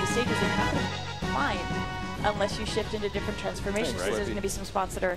these stages that you're not going to find unless you shift into different transformations. Right. There's going to be some spots that are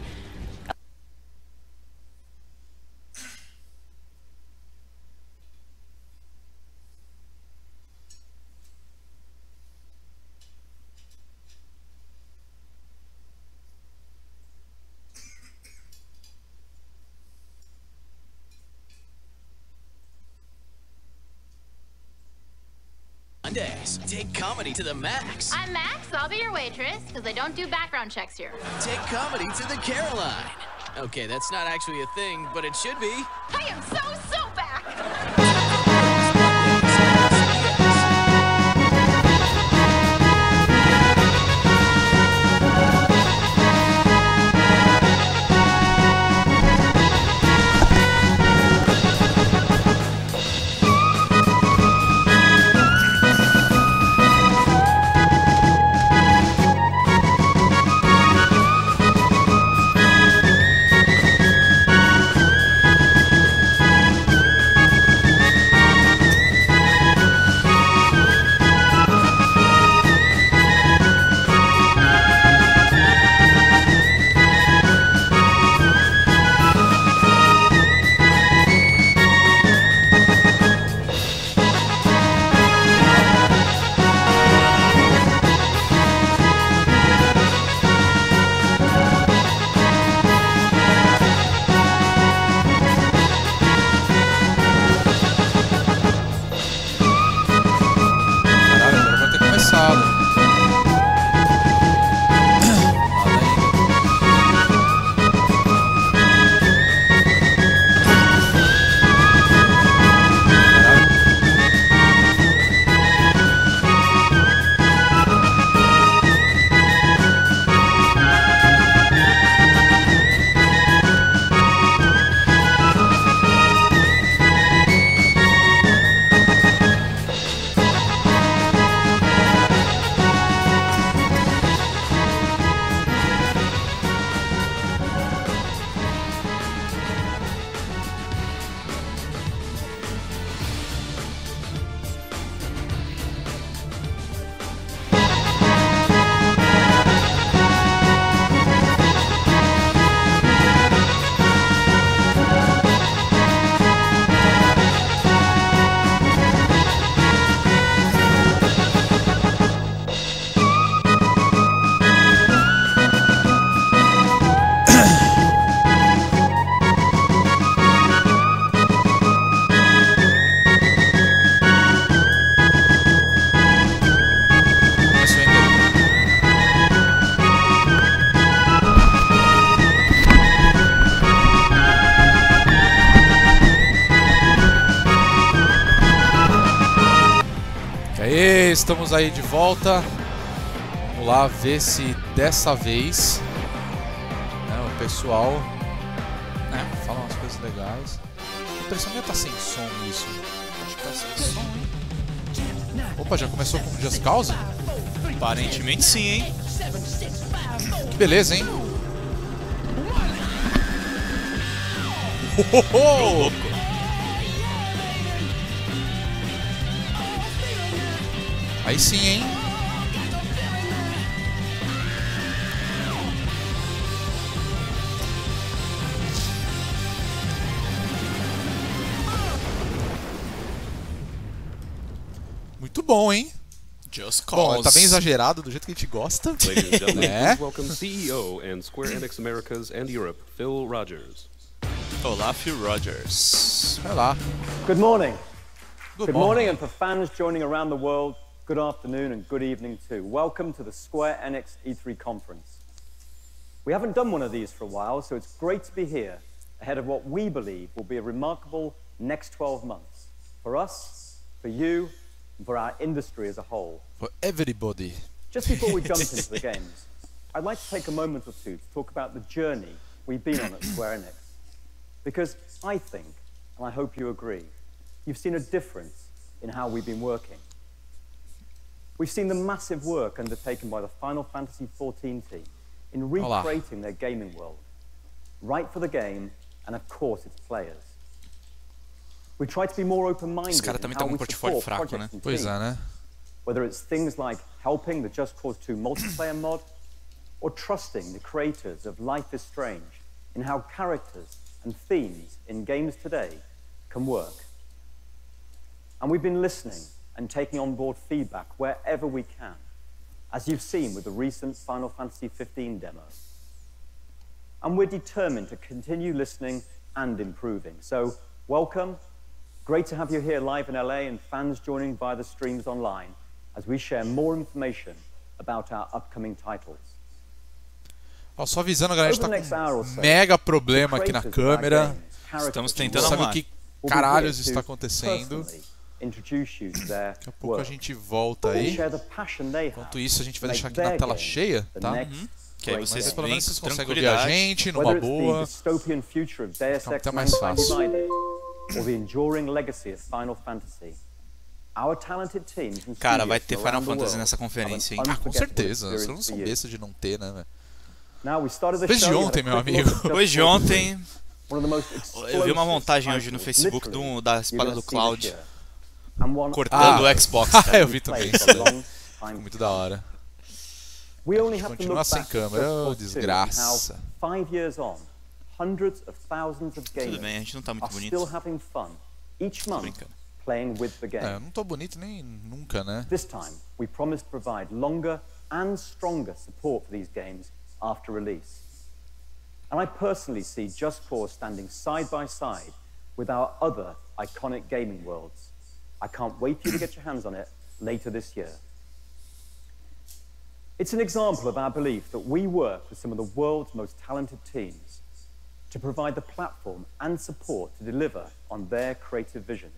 Mondays. Take comedy to the max. I'm Max. I'll be your waitress, because I don't do background checks here. Take comedy to the Caroline. Okay, that's not actually a thing, but it should be. I am so back! Estamos aí de volta. Vamos lá ver se dessa vez o pessoal fala umas coisas legais. A impressão que tá sem som isso. Acho que tá sem som, hein? Opa, já começou com Just Cause? Aparentemente sim, hein? Que beleza, hein? Louco. Aí sim, hein? Muito bom, hein? Just Cause. Bom, tá bem exagerado do jeito que a gente gosta. Ladies and gentlemen, please welcome CEO and Square Enix Americas and Europe, Phil Rogers. Olá, Phil Rogers. Vai lá. Good morning. Good morning, and for fans joining around the world, good afternoon and good evening too. Welcome to the Square Enix E3 conference. We haven't done one of these for a while, so it's great to be here ahead of what we believe will be a remarkable next 12 months. For us, for you, and for our industry as a whole. For everybody. Just before we jump into the games, I'd like to take a moment or two to talk about the journey we've been on at Square Enix. Because I think, and I hope you agree, you've seen a difference in how we've been working. We've seen the massive work undertaken by the Final Fantasy XIV team in recreating their gaming world, right for the game and of course its players. We try to be more open-minded in how we support projects and teams. Pois é, né? whether it's things like helping the Just Cause 2 multiplayer mod, or trusting the creators of Life is Strange in how characters and themes in games today can work. And we've been listening and taking on board feedback wherever we can, as you've seen with the recent Final Fantasy XV demo. And we're determined to continue listening and improving. So, welcome. Great to have you here live in LA and fans joining via the streams online as we share more information about our upcoming titles. Ó, só avisando, galera, a gente tá com um mega problema aqui na câmera. Estamos tentando Não sabe o arrumar. que caralhos está acontecendo. Daqui a pouco a gente volta aí. Enquanto isso, a gente vai deixar aqui na tela cheia, tá? Que aí vocês pelo menos vocês conseguem ouvir tranquilidade. a gente numa boa. Fica até mais fácil. Cara, vai ter Final Fantasy nessa conferência, hein? Ah, com certeza. Vocês não são besta de não ter, né, velho? Desde de ontem, meu amigo. Depois de ontem, eu vi uma montagem hoje no Facebook da espada do Cloud cortando o Xbox. Cara. Eu vi também isso daí. Ficou muito da hora. A gente continua sem câmera, oh, desgraça. Tudo bem, a gente não tá muito bonito. Tô brincando. Eu não tô bonito nem nunca, né? This time, we promise to provide longer and stronger support for these games after release. And I personally see Just Cause standing side by side with our other iconic gaming worlds. I can't wait for you to get your hands on it later this year. It's an example of our belief that we work with some of the world's most talented teams to provide the platform and support to deliver on their creative visions.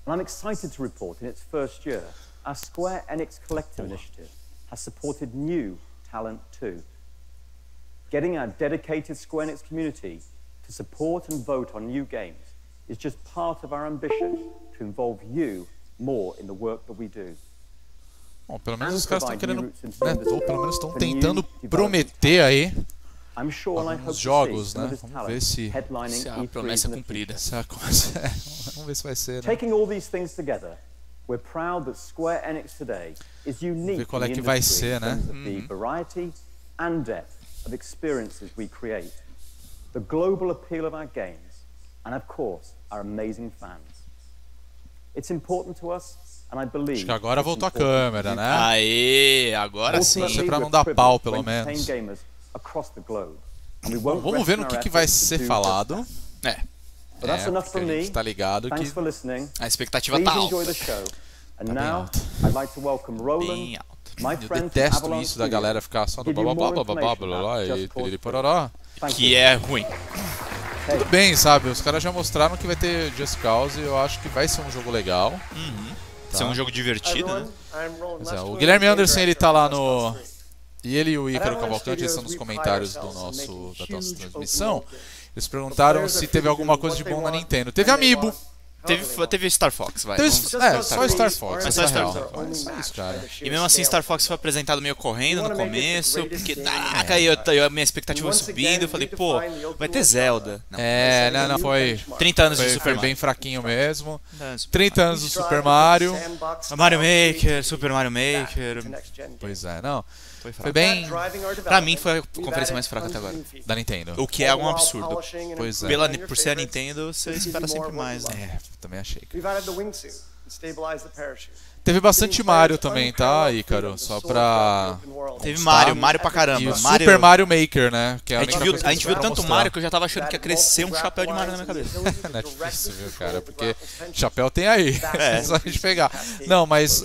And I'm excited to report in its first year, our Square Enix Collective initiative has supported new talent too. Getting our dedicated Square Enix community to support and vote on new games is just part of our ambition to involve you more in the work that we do. Bom, pelo menos os caras estão querendo, né, ou pelo menos estão tentando prometer aí alguns jogos, né? Vamos ver se a promessa é cumprida. Vamos ver se vai ser, né? Taking all these things together, we're proud that Square Enix today is unique Ver qual é que vai ser, né? the variety and depth of experiences we create, the global appeal of our games, and of course, our amazing fans. It's important to us. Acho que agora voltou a câmera, né? Aê, agora sim. Isso é pra não dar pau, pelo menos. Bom, vamos ver no que vai ser falado. Porque a gente tá ligado que a expectativa tá alta. Bem alta. Bem alta. Eu detesto isso da galera ficar só no blá blá blá blá blá blá e piriri pororó. Que é ruim. Tudo bem, sabe? Os caras já mostraram que vai ter Just Cause e eu acho que vai ser um jogo legal. Vai ser um jogo divertido, né? O Guilherme Anderson, ele tá lá no... E ele e o Ícaro Cavalcante, eles estão nos comentários da nossa transmissão. Eles perguntaram se teve alguma coisa de bom na Nintendo. Teve Amiibo. Teve Star Fox, vai. Só Star Fox. Mas só Star Fox. Fox. Isso, cara. E mesmo assim, Star Fox foi apresentado meio correndo no começo, porque aí a minha expectativa foi subindo, eu falei, pô, vai ter Zelda. Não, foi 30 anos de Super Mario. Bem fraquinho mesmo. 30 anos do Super Mario. Mario Maker, Super Mario Maker. Pois é, não. Foi bem... Pra mim foi a conferência mais fraca até agora. Da Nintendo. O que é um absurdo. Pois é. Por ser a Nintendo, você espera sempre mais, né? Também achei. Teve bastante Mario também, tá, Ícaro? Só pra... Teve Mario pra caramba. E o Super Mario Maker, né? Que é a gente viu tanto Mario que eu já tava achando que ia crescer um chapéu de Mario na minha cabeça. Não é difícil, viu, cara? Porque chapéu tem aí. É só a gente pegar. Não, mas,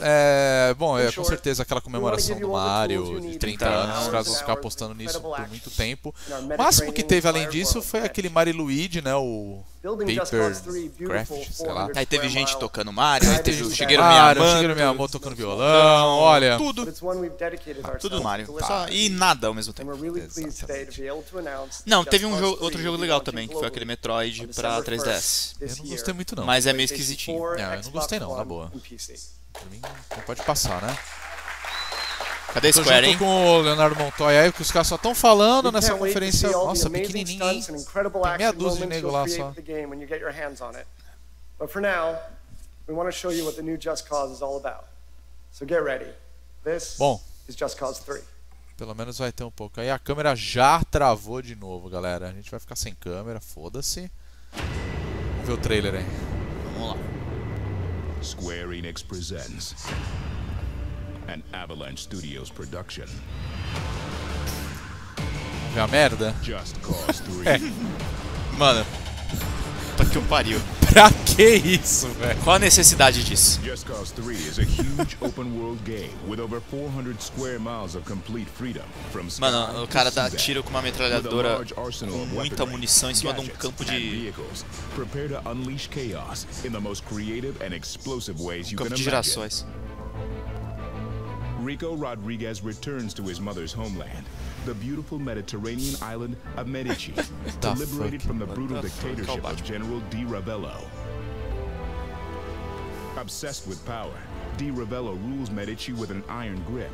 bom, com certeza aquela comemoração do Mario de 30 anos, os caras vão ficar apostando nisso por muito tempo. O máximo que teve além disso foi aquele Mario Luigi, né? O Paper Craft, sei lá. Aí teve gente tocando Mario, aí teve o Shigeru Miyamoto tocando violão, olha. Tudo Mario. E nada ao mesmo tempo. Não, teve outro jogo legal também, que foi aquele Metroid pra 3DS. Eu não gostei muito não. Mas é meio esquisitinho. Eu não gostei não, na boa. Pra mim não pode passar, né? Cadê a Square, hein? Com o Leonardo Montoya aí, que os caras só estão falando nessa conferência. Nossa, pequenininho, hein? Tem meia dúzia de nego lá só. But for now, we want to show you what the new Just Cause is all about. Bom, pelo menos vai ter um pouco. Aí a câmera já travou de novo, galera. A gente vai ficar sem câmera, foda-se. Vamos ver o trailer aí. Vamos lá. Square Enix presents an Avalanche Studios production. Vamos ver a merda? Just Cause 3. Mano, tá que eu pariu. Pra que isso, velho? Qual a necessidade disso? Just Cause 3 is a huge open world game with over 400 square miles of complete freedom from sky. Mano, o cara dá tiro com uma metralhadora com muita munição em cima de um campo de Prepare to unleash chaos in the most creative and explosive ways you can imagine. girassóis. Rico Rodriguez returns to his mother's homeland, the beautiful Mediterranean island of Medici, liberated from the brutal dictatorship of General Di Ravello. Obsessed with power, Di Ravello rules Medici with an iron grip,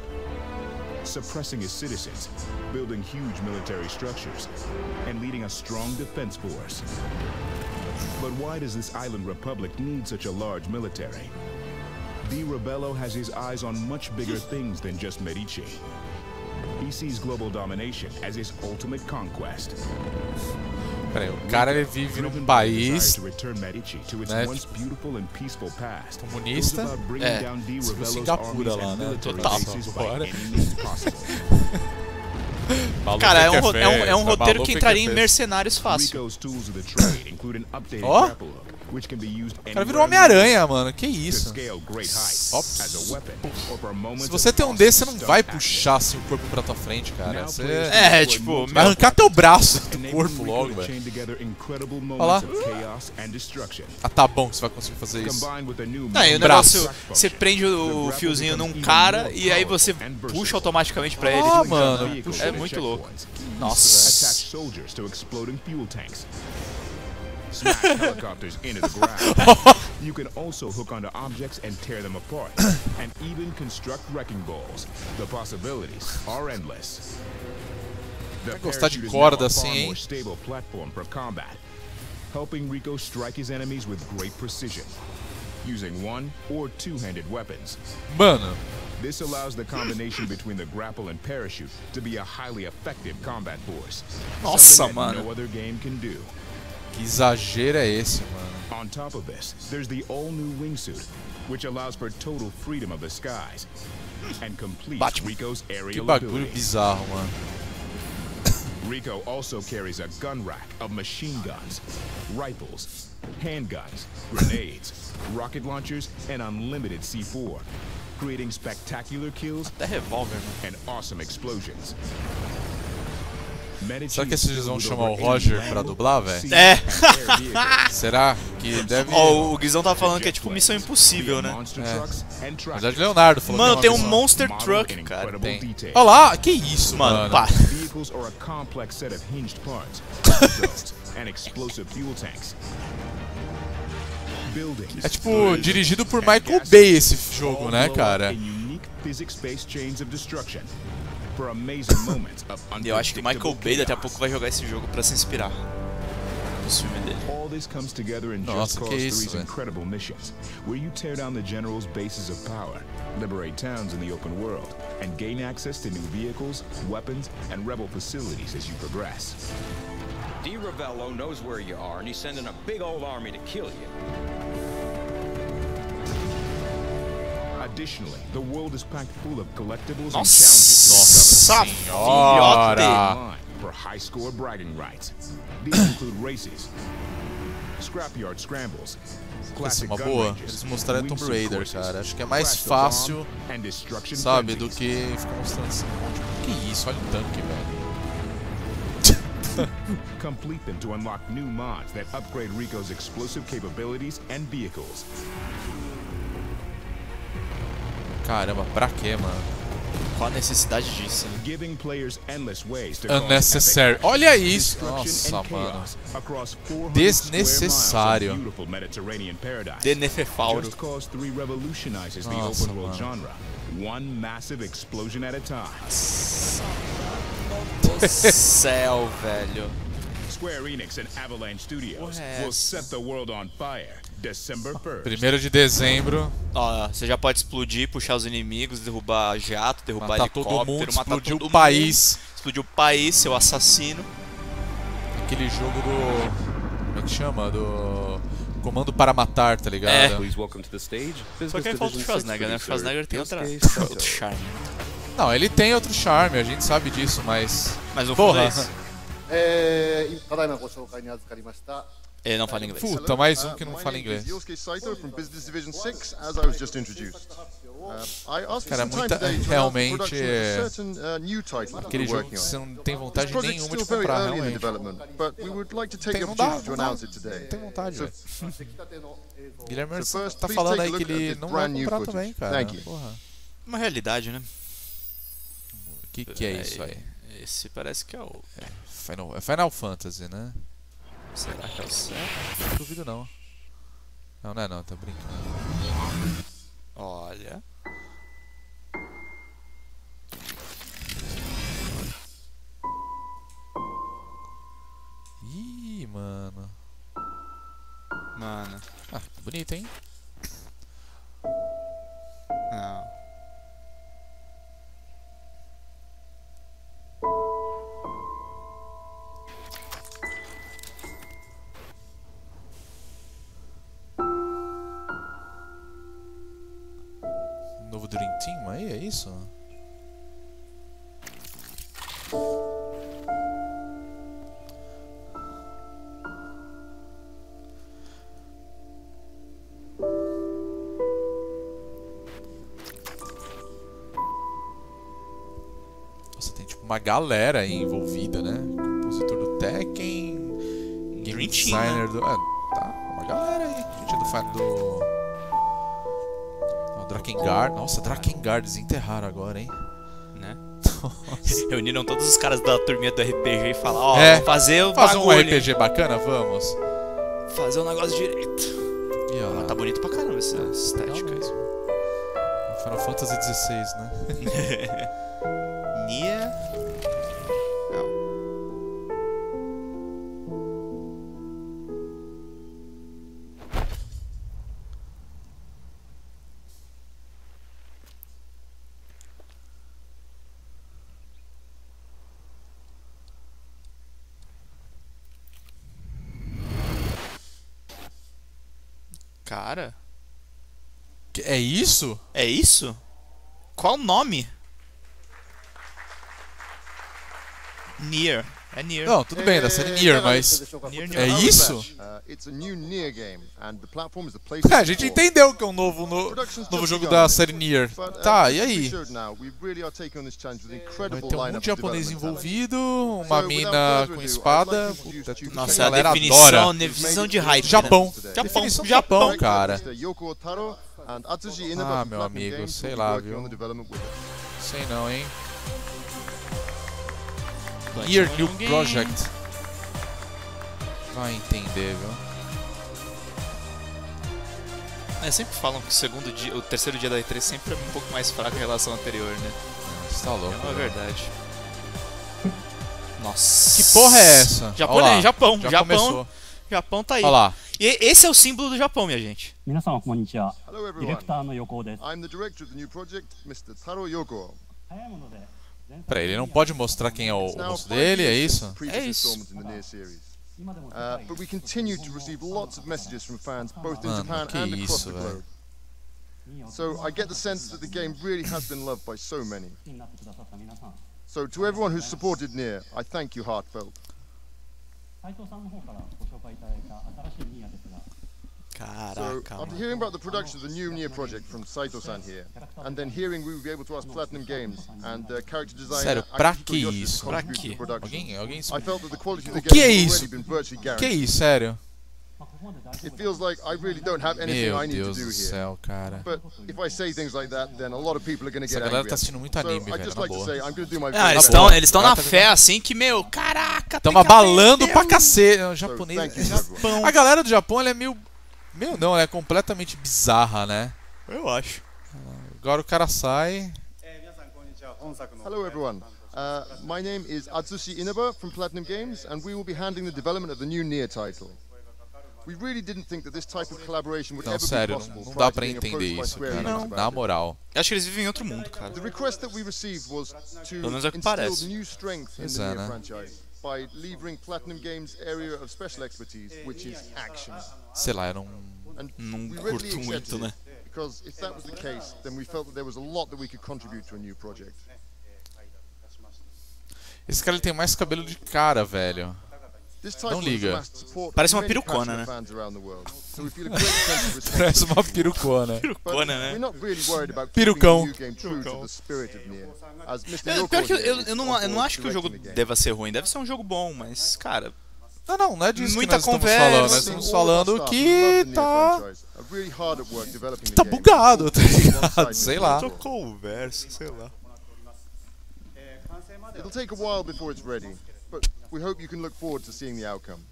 suppressing his citizens, building huge military structures, and leading a strong defense force. But why does this island republic need such a large military? Di Ravello has his eyes on much bigger things than just Medici. He sees global domination as his ultimate conquest. Peraí, o cara ele vive num país, né, comunista, tipo Singapura lá, né? Total. Cara, é um roteiro que entraria em Mercenários fácil. Ó, o cara virou Homem-Aranha, mano. Que isso? Ops. Se você tem um desse, você não vai puxar assim, o corpo pra tua frente, cara. Você tipo, vai arrancar teu braço do corpo logo, velho. Olha lá. Ah, tá bom que você vai conseguir fazer isso. Não, e o negócio, você prende o fiozinho num cara e aí você puxa automaticamente pra ele. Ah, mano. É muito louco. Nossa. Smash helicopters into the ground. You can also hook onto objects and tear them apart, and even construct wrecking balls. The possibilities are endless. The parachute is now a far more stable platform for combat, helping Rico strike his enemies with great precision, using one or two-handed weapons. Mano. This allows the combination between the grapple and parachute to be a highly effective combat force. Nossa, mano. No other game can do. Que exagero é esse, mano? On top of this, there's the all-new wingsuit, which allows for total freedom of the skies and completes Rico's aerial que bagulho abilities. Bizarro, mano. Rico also carries a gun rack of machine guns, rifles, handguns, grenades, rocket launchers, and unlimited C4, creating spectacular kills and awesome explosions. Será que esses vão chamar o Roger pra dublar, velho? É. Será que deve... Ó, o Guizão tava falando que é tipo Missão Impossível, né? É. Na verdade, Leonardo falou mano, que tem um Monster Truck, cara. Tem. Olha lá, que isso, mano. Pá. É tipo, dirigido por Michael Bay esse jogo, né, cara? E eu acho que o Michael Bay daqui a pouco vai jogar esse jogo pra se inspirar no filme dele. Nossa, que isso, velho. Incredible missions, where you tear down the general's bases of power, liberate towns in the open world, and gain access to new vehicles, weapons, and rebel facilities as you progress. Di Ravello knows where you are, and he's sending a big old army to kill you. Additionally, the world is packed full of collectibles and Nossa challenges for high score bragging rights. These include races, scrapyard scrambles, classic uma gun boa. ranges, Eles mostraram Tomb Raider, courses, cara. Acho que é mais crash the fácil, bomb, and destruction sabe, do frenzies. que ficar mostrando assim. Que isso, olha o tanque, velho. Complete them to unlock new mods that upgrade Rico's explosive capabilities and vehicles. Caramba, pra quê, mano? Qual a necessidade disso? Giving players endless ways to Unnecessary. Olha isso! Nossa, mano. Desnecessário. Denefefauro. Just Cause 3 revolutionizes the open world genre, one massive explosion at a time. Do céu, velho. Square Enix and Avalanche Studios will set the world on fire December 1st. 1º de dezembro. Ó, você já pode explodir, puxar os inimigos, derrubar jato, derrubar matar helicóptero, todo mundo, matar explodir todo o país. Explodir o país, seu assassino. Aquele jogo do... como é que chama? Do... Comando para Matar, tá ligado? Só que aí falta o Schwarzenegger, né? O Schwarzenegger tem outro charme. Não, ele tem outro charme, a gente sabe disso, mas... Mas o porra. Ele não fala inglês. Puta, mais um que não fala inglês. Cara, realmente aquele jogo que você não tem vontade nenhuma de comprar, realmente. Não tem vontade, velho. Guilherme tá falando aí que ele não vai comprar também, cara. Porra. Uma realidade, né? O que é isso aí? Esse parece que é o... Final Fantasy, né? Será que é o certo? Não duvido não. Não é não, tá brincando. Olha. Ih, mano. Mano. Ah, bonito, hein? Não. Novo Dream Team aí, é isso? Nossa, tem tipo uma galera aí envolvida, né? Compositor do Tekken, game designer do... tá, uma galera aí. Gente do Drakengard. Nossa, Drakengard desenterraram agora, hein? Né? Reuniram todos os caras da turminha do RPG e falaram, ó, vamos fazer um RPG bacana, vamos. Fazer um negócio direito. E ó, tá bonito pra caramba essa estética. Final Fantasy XVI, né? Nia. Cara. É isso? É isso? Qual o nome? Nier. É Nier. Não, tudo bem, da série Nier, mas... É isso? A gente entendeu que é um novo jogo da série Nier. Tá, e aí? Vai ter um monte de japonês envolvido, uma mina com espada... Nossa, é a definição de hype. Japão. Né? Japão, cara. Ah, meu amigo, sei lá, viu? Sei não, hein? Year New Project. Vai entender, viu? Sempre falam que o terceiro dia da E3 sempre é um pouco mais fraco em relação ao anterior, né? Você tá louco. É uma verdade. Nossa. Que porra é essa? Japonês, Japão. Já começou. Japão tá aí. Olha lá. E esse é o símbolo do Japão, minha gente. Hello everyone. I'm the director of the new project, Mr. Taro Yoko. Peraí, ele não pode mostrar quem é o rosto dele, é isso? É isso. But we continue to receive lots of messages from fans both in Japan and across the globe. So I get the sense that the game really has been loved by so many. So to everyone who's supported Nier, I thank you heartfelt. Caraca. So, after hearing about the production of the new Nier project from Saito-san here, and then hearing we will be able to ask Platinum Games and character designer Sério, pra que isso? Pra que? Alguém I felt that the quality of the O que é game has isso? already been virtually Que guaranteed. isso, sério? It feels like I really don't have anything Meu I need to Deus do do here. céu, cara. But if I say things like that, then a lot of people are going to get Essa galera angry. tá assistindo muito anime, So I'd velho, just na like to boa. say I'm going to do my Ah, best. eles estão na fé assim que, meu, caraca, Tamo abalando pra cacete. O japonês. thank you, everyone. A galera do Japão, ela é meio. Meu, não, ela é completamente bizarra, né? Eu acho. Agora o cara sai. Hello everyone. My name is Atsushi Inaba from Platinum Games, and we will be handling the development of the new Nier title. We really didn't think that this type of collaboration would ever be possible. Não dá pra entender isso, cara. Na moral. Acho que eles vivem em outro mundo, cara. The request that we received was to Pelo menos é o que instill parece. new strength in the Nier franchise by levering Platinum Games' area of special expertise, which is action. Sei lá, eu não curto muito, né? Because if that was the case, then we felt that there was a lot that we could contribute to a new project. Esse cara ele tem mais cabelo de cara, velho. Não liga. Parece uma perucona, né? Parece uma perucona. Perucona, né? Perucão. Pior que eu não acho que o jogo deva ser ruim. Deve ser um jogo bom, mas, cara... Não é disso muita que nós estamos falando. Nós estamos falando que tá bugado, tá ligado? Sei lá. Conversa, sei lá. It'll take a while before it's ready, but we hope you can look forward to seeing the outcome.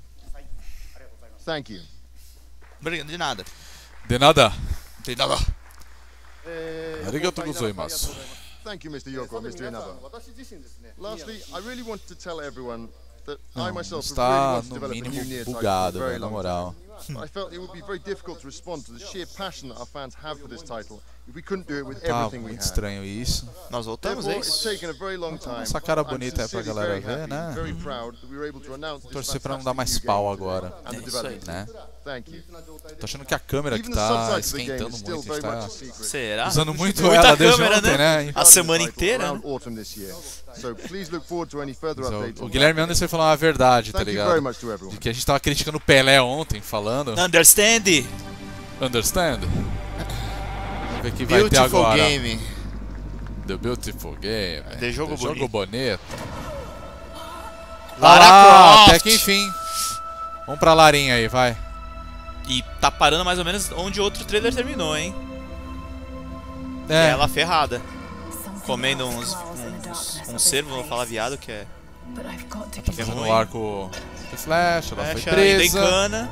Thank you. Obrigado, de nada. De nada. De nada. Arigatou gozaimasu. Thank you, Mr. Yoko and Mr. Inaba. Lastly, I really wanted to tell everyone that I myself have really wanted to develop a new Nier title for a very long time. I felt it would be very difficult to respond to the sheer passion that our fans have for this title if we couldn't do it with everything we had. Estranho isso. Nós voltamos, é isso? Essa cara bonita é pra galera ver, né? Vou torcer pra não dar mais pau agora, né? Tô achando que a câmera que tá esquentando muito, a gente tá Será? usando muito ela desde câmera, ontem, né? A semana inteira, né? O Guilherme Anderson falou uma verdade, tá ligado? De que a gente tava criticando o Pelé ontem, falando. Understand? Vamos ver o que vai ter agora. Game. The Beautiful Game. De jogo bonito. Lara Croft. Até que enfim. Vamos pra Larinha aí, vai. E tá parando mais ou menos onde o outro trailer terminou, hein? É. Ela ferrada. Comendo um cervo, vou falar viado, que é... Tá fazendo o arco de flecha, ela foi presa.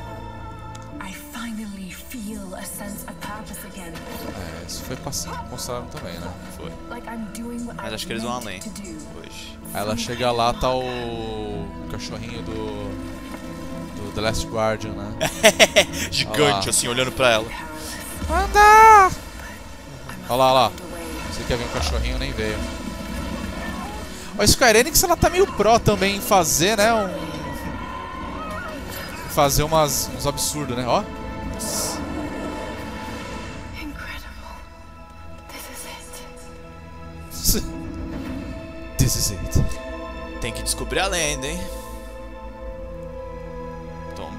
Isso foi mostraram também, né? Foi. Mas acho que eles vão além hoje. Aí ela chega lá, tá o cachorrinho do The Last Guardian, né? Gigante, assim, olhando pra ela. Anda! Olha lá. Você quer ver um cachorrinho, nem veio. A Square Enix, ela tá meio pró também em fazer, né? Fazer uns absurdos, né? Ó. This is it. Tem que descobrir a lenda, hein? Tomb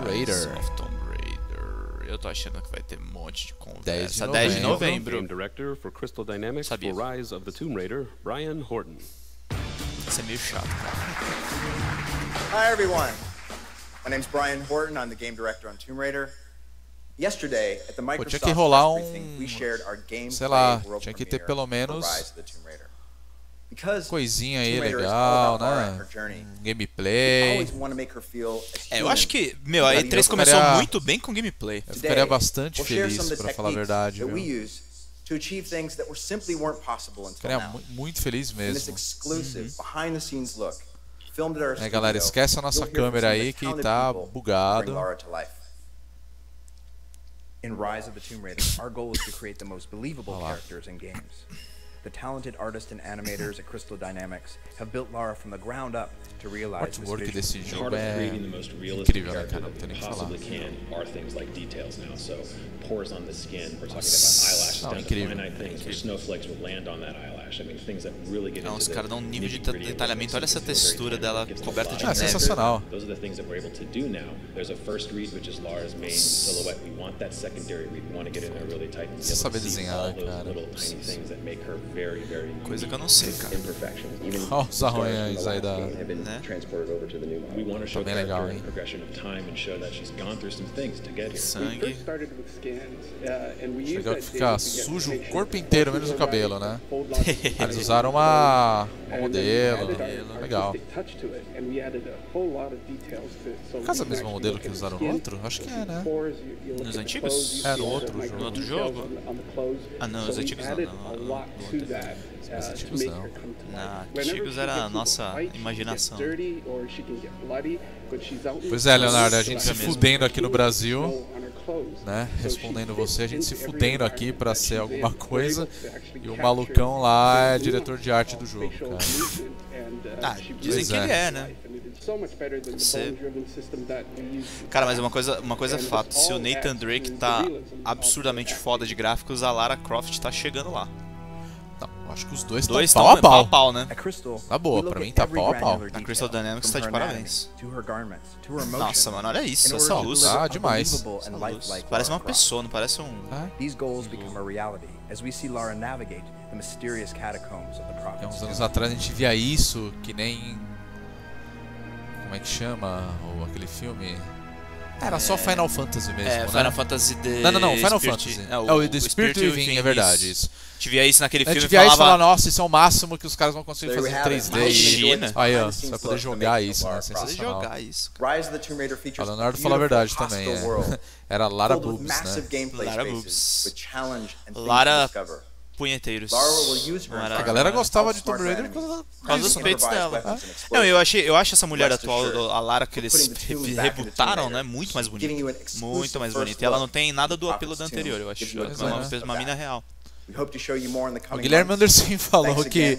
Raider. Tomb Raider. Eu tô achando que vai ter um monte de conversa. 10 de novembro. Game director for Crystal Dynamics for Rise of the Tomb Raider, Brian Horton. Isso é meio chato, cara. Hi everyone. My name's Brian Horton. I'm the game director on Tomb Raider. Yesterday at the Microsoft tinha que rolar briefing, we shared our gameplay sei lá, world tinha que ter pelo menos Because coisinha aí legal, né? Gameplay. Eu acho que, meu, a E3 começou muito bem com gameplay. Eu ficaria bastante feliz, pra falar a verdade, viu? Ficaria muito feliz mesmo. Galera, esquece a nossa câmera aí que tá bugado. In Rise of the Tomb Raider, our goal is to create the most believable characters in games. The talented artists and animators at Crystal Dynamics have built Lara from the ground up to realize this vision. Desse jogo é incrível, né, cara? Não tem nem que falar. Are things like details now. So pores on the skin. We're talking about eyelashes down to finite things where snowflakes will land on that eyelash. I mean, things that really get into os caras dão um nível de detalhamento. Olha essa textura dela coberta de neve. Sensacional. Those are the things that we're able to do now. There's a first read, which is Lara's main silhouette. We want that secondary read. We want to get in there really tight and você sabe desenhar, all those little tiny things that make her very, very coisa que eu não sei, cara. Olha os arranhões aí da... Também legal, hein? Sangue. Legal que fica suja o corpo inteiro, menos o cabelo, né? Eles usaram uma modelo. Legal. Por causa do mesmo modelo que usaram no outro? Acho que é, né? Nos antigos? É, no outro jogo. No outro jogo? Ah, não, nos antigos não. Nos antigos não. Nos antigos era a nossa imaginação. Pois é, Leonardo, a gente se fudendo aqui no Brasil, né? Respondendo você, a gente se fudendo aqui pra ser alguma coisa e o malucão lá é diretor de arte do jogo, cara. Ah, dizem que ele é, né? Cara, mas uma coisa é fato, se o Nathan Drake tá absurdamente foda de gráficos, a Lara Croft tá chegando lá. Não, acho que os dois estão pau a pau, né? Tá boa, pra mim tá pau a pau. A Crystal Dynamics tá de parabéns. Nossa, mano, olha isso, essa luz. Ah, demais. Essa luz. Parece uma pessoa, não parece um... These goals become a reality as we see Lara navigate the mysterious catacombs of the Há uns province. anos atrás a gente via isso que nem... Como é que chama aquele filme? Era só Final Fantasy mesmo, né? Final Fantasy Não, Final Fantasy. O The Spirit Within, é verdade, isso. A gente via isso naquele filme e falava... isso e falava, nossa, isso é o máximo que os caras vão conseguir fazer em 3D. Imagina. Aí, ó, você vai poder jogar isso, né? Sensacional. O Leonardo falou a verdade também, Era Lara Boobs, né? Lara Boobs. Lara punheteiros. A galera gostava de Tomb Raider por causa dos peitos dela. Não, eu acho essa mulher atual, a Lara que eles rebutaram, né, muito mais bonita. Muito mais bonita. E ela não tem nada do apelo da anterior, eu acho. Ela uma mina real. O Guilherme Anderson falou que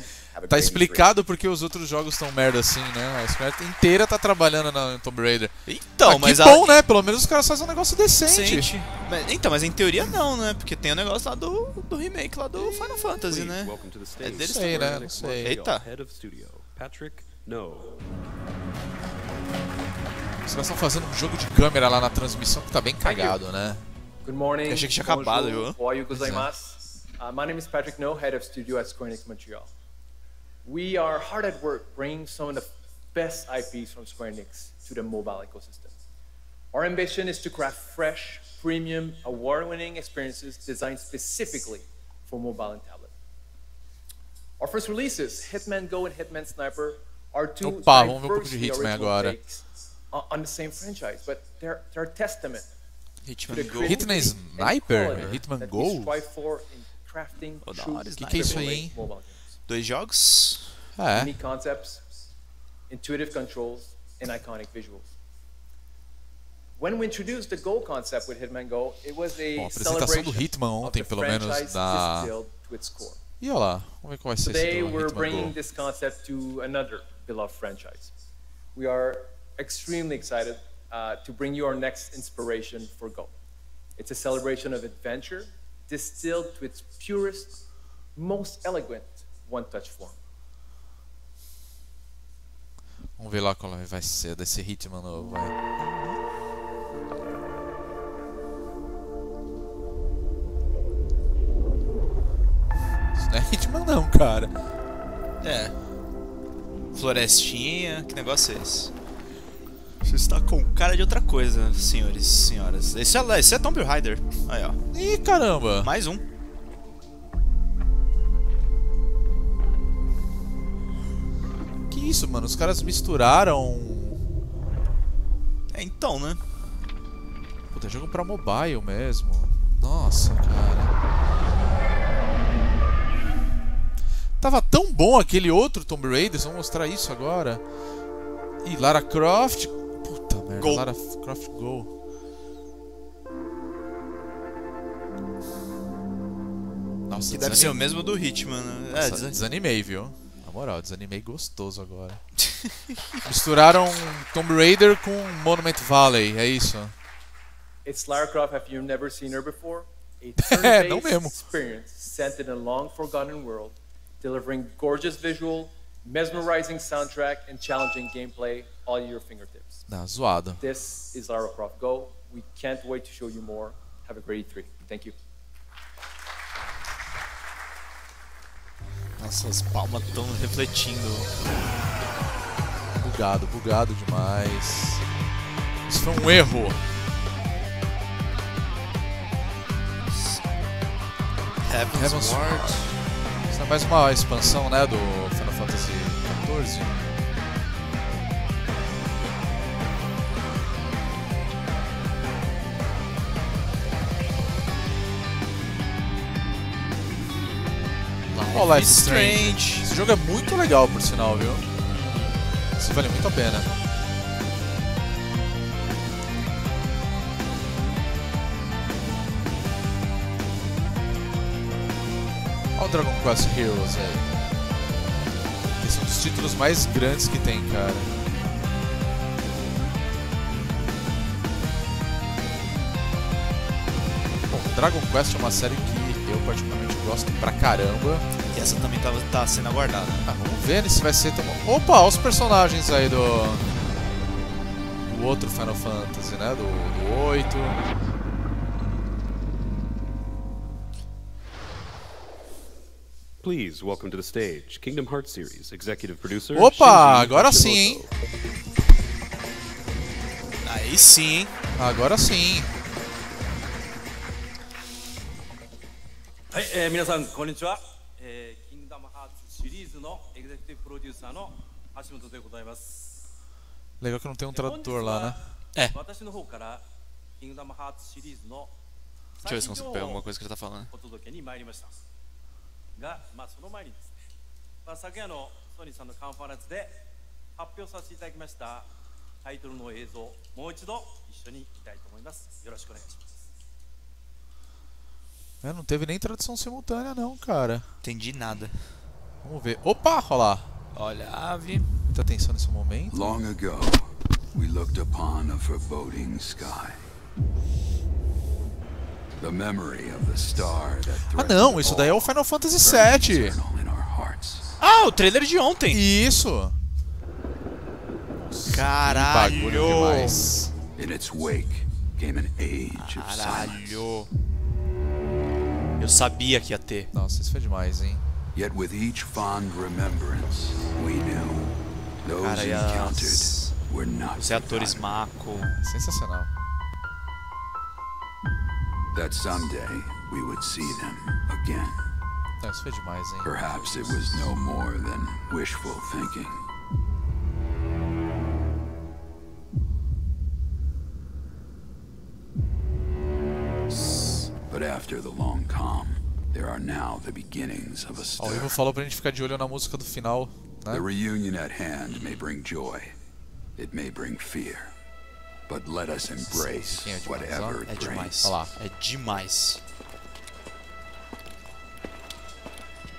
tá explicado porque os outros jogos estão merda assim, né? A Square inteira tá trabalhando na Tomb Raider. Então, mas que bom, né? Pelo menos os caras fazem um negócio decente. Então, mas em teoria não, né? Porque tem o negócio lá do remake lá do Final Fantasy, né? É deles sei, né? Não sei. Eita. Os caras estão fazendo um jogo de câmera lá na transmissão que tá bem cagado, né? Good morning. Eu achei que tinha acabado, viu? My name is Patrick No, head of studio at Square Enix Montreal. We are hard at work bringing some of the best IPs from Square Enix to the mobile ecosystem. Our ambition is to craft fresh, premium, award-winning experiences designed specifically for mobile and tablet. Our first releases, Hitman Go and Hitman Sniper, are two diversely original takes on the same franchise, but they're a testament to the Hitman Sniper? Hitman Go? Que é isso aí, hein? 2 jogos? Unique concepts, intuitive controls, and iconic visuals. When we introduced the Go concept with Hitman Go, it was a apresentação do Hitman ontem, pelo menos, da... E olha lá, vamos ver qual vai ser esse do Today we're Hitman bringing Go. this concept to another beloved franchise. We are extremely excited to bring you our next inspiration for Go. It's a celebration of adventure, distilled to its purest, most elegant one-touch form. Vamos ver lá qual vai ser desse Hitman novo, vai. Isso não é Hitman não, cara. É. Florestinha, que negócio é esse? Você está com cara de outra coisa, senhores e senhoras. Esse é Tomb Raider. Aí, ó. Ih, caramba. Mais um. Que isso, mano? Os caras misturaram... Então, né? Puta, jogo pra mobile mesmo. Nossa, cara. Tava tão bom aquele outro Tomb Raider, vamos mostrar isso agora. E Lara Croft... Puta merda, Go. Lara Croft Go. Nossa, que deve ser o mesmo do Hitman, né? Nossa, desanimei, viu? Na moral, desanimei gostoso agora. Misturaram Tomb Raider com Monument Valley, é isso? It's Lara Croft, have you never seen her before? A não mesmo. Experience set in a long-forgotten world, delivering gorgeous visual, mesmerizing soundtrack, and challenging gameplay all at your fingertips. Zoado. This is Lara Croft Go. We can't wait to show you more. Have a great E3. Thank you. Nossa, as palmas estão refletindo. Bugado demais. Isso foi um erro. Heaven's Ward. Isso é mais uma expansão, né, do Final Fantasy XIV. Oh, Life is Strange. Esse jogo é muito legal, por sinal, viu? Isso vale muito a pena. Olha o Dragon Quest Heroes aí. Esse é um dos títulos mais grandes que tem, cara. Bom, Dragon Quest é uma série que eu particularmente gosto pra caramba. E essa também tá sendo aguardada. Ah, vamos ver se vai ser... Opa, olha os personagens aí do outro Final Fantasy, né? Do 8. Please welcome to the stage, Kingdom Hearts series executive producer. Opa, agora sim, hein? Aí sim, hein? Agora sim. はい、皆さんこんにちは。キングダムハーツシリーズのエグゼクティブプロデューサーの橋本でございます。 Legal que não tem um tradutor lá, né? É. 私の方からキングダムハーツシリーズの Deixa eu ver se consigo pegar alguma coisa que ele tá falando. お届けに参りました。が、その前にですね、昨夜のソニーさんのカンファレンスで発表させていただきましたタイトルの映像、もう一度一緒に見たいと思います。よろしくお願いします。 Não teve nem tradução simultânea não, cara. Entendi nada. Vamos ver. Opa, olha lá. Olha a ave. Muita atenção nesse momento. Long ago, we looked upon a foreboding sky. The memory of the star that não, isso daí é o Final Fantasy VII. Ah, o trailer de ontem. Isso. Caralho. Demais. In its wake came an age of silence. Eu sabia que ia ter. Nossa, isso foi demais, hein? Yet with each fond remembrance, we knew those encountered were not os atores Mako. Sensacional. That someday we would see them again. Não, isso foi demais, hein? Perhaps it was no more than wishful thinking. But after the long calm, there are now the beginnings of a stir. O Ivo falou pra gente ficar de olho na música do final, né? The reunion at hand may bring joy. It may bring fear. But let us embrace whatever it brings. Olha lá, é demais.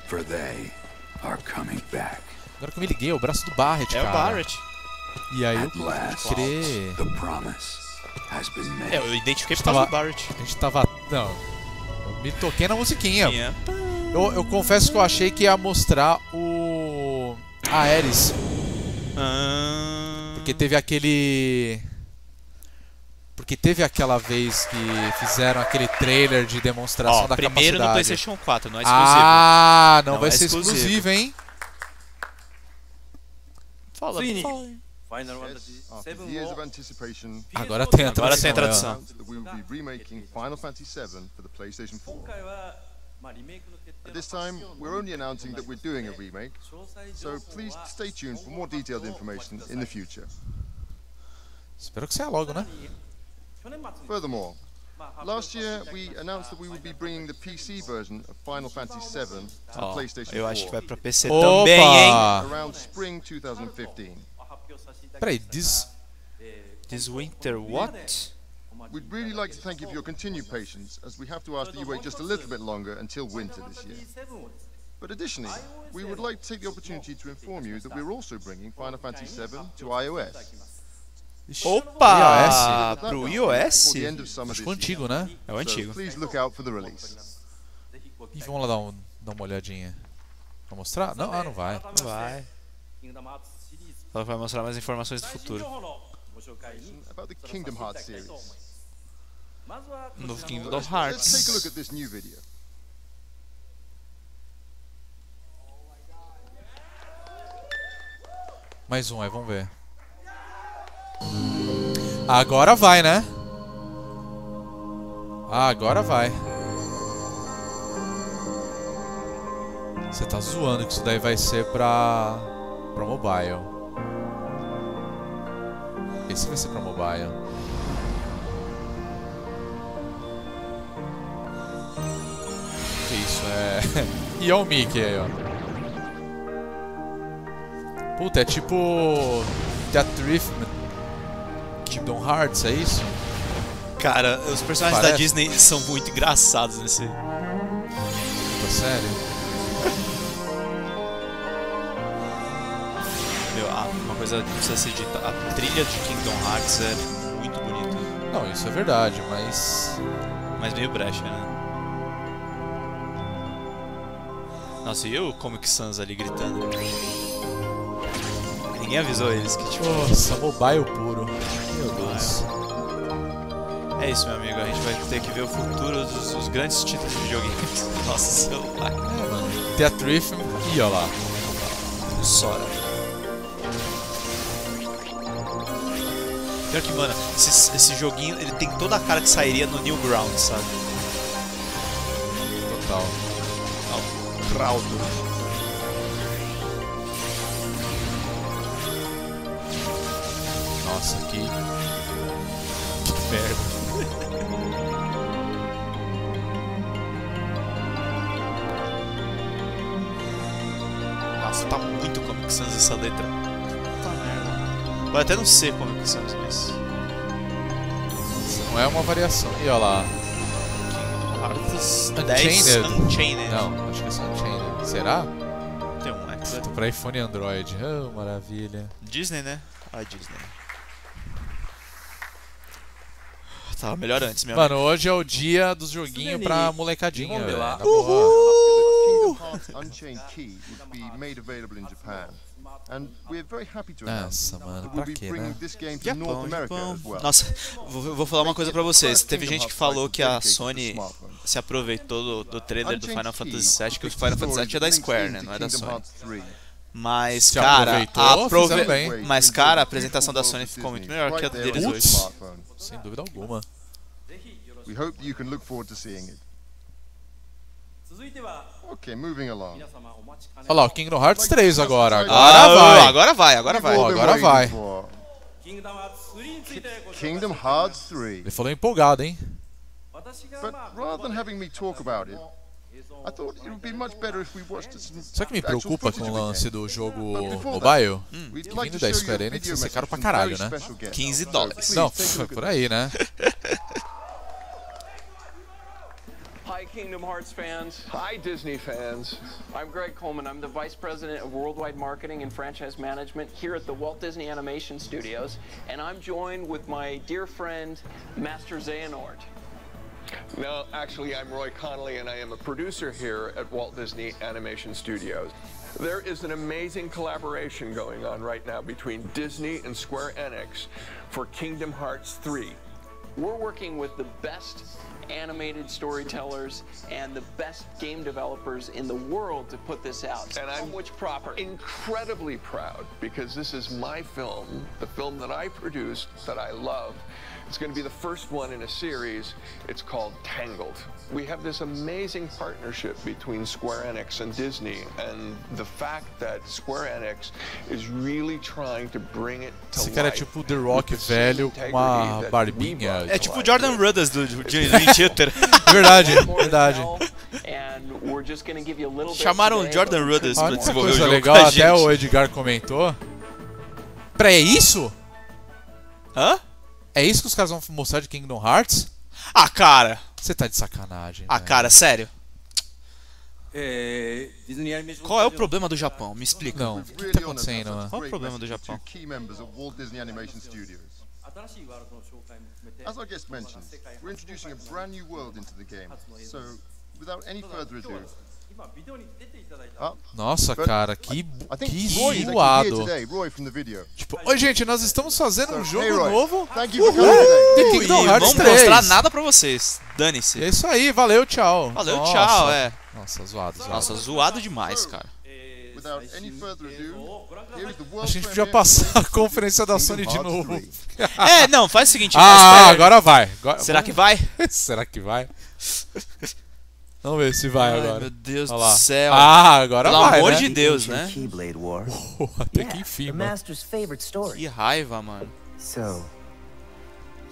For they are coming back. Agora que eu me liguei, é o braço do Barret, cara. É o Barret. E aí At last, the promise has been made. Eu identifiquei por causa do Barret. A gente tava... Não, eu me toquei na musiquinha. Eu confesso que eu achei que ia mostrar o... a Ares. Porque teve aquele... Porque teve aquela vez que fizeram aquele trailer de demonstração da primeiro capacidade. No PlayStation 4, não é exclusivo. Ah, não vai ser exclusivo, hein? Fala. Agora tem a tradução. Agora tem a tradução. We will be remaking Final Fantasy VII for the PlayStation 4. At this time, we're only announcing that we're doing a remake, so please stay tuned for more detailed information in the future. Espero que saia logo, né? Furthermore, last year we announced that we would be bringing the PC version of Final Fantasy VII to the PlayStation 4. Eu acho que vai pra PC também, hein? Around spring 2015. Peraí, This winter what? We'd really like to thank you for your continued patience, as we have to ask that you wait just a little bit longer until winter this year. But additionally, we would like to take the opportunity to inform you that we're also bringing Final Fantasy VII to iOS. Opa! Pro iOS? Acho que o antigo, né? É o antigo. Please look out for the release. E vamos lá dar uma olhadinha. Vai mostrar? Não, não vai. Não vai. Ela vai mostrar mais informações do futuro. About the Kingdom Hearts series. No Kingdom Let's take a look at this new video. Mais um aí, vamos ver. Agora vai, né? Você tá zoando que isso daí vai ser pra mobile. Esse vai ser pra mobile. Que isso é... E é o Mickey aí, ó. Puta, é tipo... That Rift Kingdom Hearts, é isso? Cara, os personagens da Disney são muito engraçados nesse... Puta, sério? Meu, uma coisa que precisa ser dita, a trilha de Kingdom Hearts é muito bonita. Não, isso é verdade, mas... Mas meio brecha, né? Nossa, e o Comic Sans ali gritando? Ninguém avisou eles que tipo... Nossa, mobile puro. Meu Deus. É isso, meu amigo, a gente vai ter que ver o futuro dos grandes títulos de videogames. Nossa, celular. É, mano. Teatrifm e ó lá. Sora. Pior que, mano, esse joguinho, ele tem toda a cara que sairia no Newgrounds, sabe? Total. Crowdo. Nossa, que merda. Nossa, tá muito Comic Sans essa letra. Puta merda. Pode até não ser Comic Sans, mas... Não é uma variação. E olha lá. Hearts Unchained. Não, acho que é só Unchained. Será? Tem um X. Tô pra iPhone e Android. Oh, maravilha. Disney, né? Ah, Disney. Tava melhor antes, meu Mano, hoje é o dia dos joguinhos pra molecadinha, velho. Unchained Key would be made available in Japan. And we're very happy to announce that we'll be bringing this game to North America as well. Nossa, vou falar uma coisa pra vocês. Teve gente que falou que a Sony se aproveitou do trailer do Final Fantasy VII, que o Final Fantasy VII é da Square, né? Não é da Sony. Mas, cara, a apresentação da Sony ficou muito melhor que a deles hoje. Sem dúvida alguma. We hope you can look forward to seeing it. Okay, moving along. Olha lá, o Kingdom Hearts 3 agora. Agora vai. Agora vai. Kingdom Hearts 3. Ele falou empolgado, hein? But rather than having me talk about it, I thought it would be much better if we watched some. Sabe o que me preocupa com o lance do jogo mobile? Que vindo da Square Enix vai ser caro pra caralho, né? $15. Não, por aí, né? Hi, Kingdom Hearts fans. Hi, Disney fans. I'm Greg Coleman. I'm the Vice President of Worldwide Marketing and Franchise Management here at the Walt Disney Animation Studios, and I'm joined with my dear friend, Master Xehanort. No, actually, I'm Roy Connolly, and I am a producer here at Walt Disney Animation Studios. There is an amazing collaboration going on right now between Disney and Square Enix for Kingdom Hearts 3. We're working with the best animated storytellers and the best game developers in the world to put this out. And I'm incredibly proud because this is my film, the film that I produced, that I love. It's going to be the first one in a series. It's called Tangled. We have this amazing partnership between Square Enix and Disney, and the fact that Square Enix is really trying to bring it to life. Esse cara é tipo o The Rock velho com uma barbinha. É tipo o Jordan Rudess do Dream Theater. Verdade. Chamaram o Jordan Rudess pra desenvolver o jogo legal, com a gente. Até o Edgar comentou. Peraí, é isso? Hã? É isso que os caras vão mostrar de Kingdom Hearts? Ah, cara. Você tá de sacanagem. Ah, velho. cara, sério. Qual é o problema do Japão? Me explica. Não, o que tá acontecendo? Né? Qual é o problema do Japão? As our guest mentioned, we're introducing a brand new world into the game. So, without any further ado, nossa, cara, que zoado. Tipo, oi gente, nós estamos fazendo um jogo novo. De Kingdom Hearts 3. Não vou mostrar nada pra vocês. Dane-se. É isso aí, valeu, tchau. Valeu, nossa. Tchau, é. Nossa, zoado. Nossa, zoado demais, cara. A gente podia passar a conferência da Sony de novo. É, não, faz o seguinte. Agora vai. Será que vai? Será que vai? Vamos ver se vai agora. Meu Deus Olha do lá. céu. Ah, agora Pelo vai, amor né? de Deus, né? Até que enfim, mano. Que raiva, mano. So,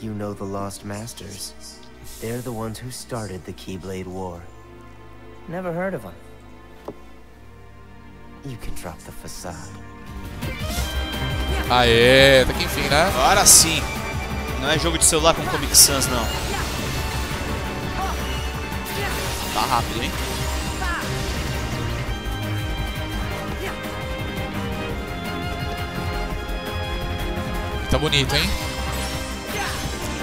you know the Lost Masters. They're the ones who started the Keyblade War. Never heard of them. You can drop the facade. Aê, até que enfim, né? Agora sim. Não é jogo de celular com Comic Sans, não. Tá rápido, hein? Tá bonito, hein?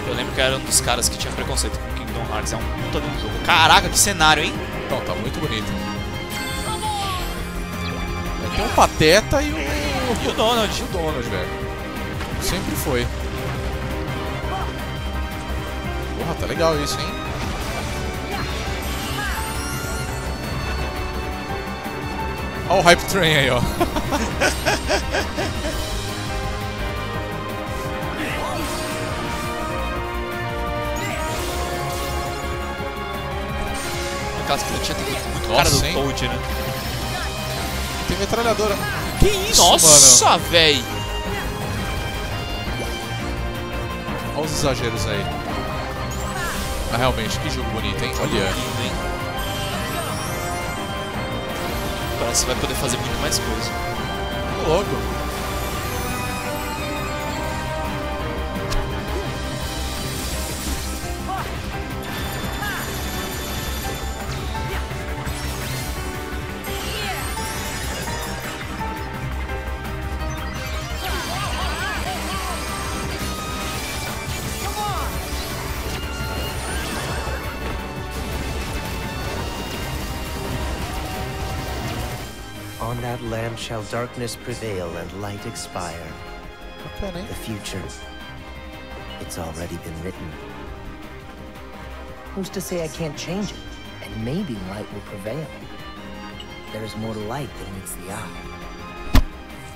Eu lembro que era um dos caras que tinha preconceito com Kingdom Hearts. É um puta de um jogo. Caraca, que cenário, hein? Então, tá muito bonito. Tem o Pateta e o Donald. E o Donald, velho. Sempre foi. Porra, tá legal isso, hein? Olha o Hype Train aí, ó. No caso que não tinha muito Nossa, cara do hein? Toad, né? Tem metralhadora. Que isso, Nossa, mano? velho! Olha os exageros aí. Mas realmente, que jogo bonito, hein? Olha. Parece que vai poder fazer muito mais coisa. Logo. On that land shall darkness prevail and light expire. Okay. The future, it's already been written. Who's to say I can't change it? And maybe light will prevail. There is more to light than meets the eye.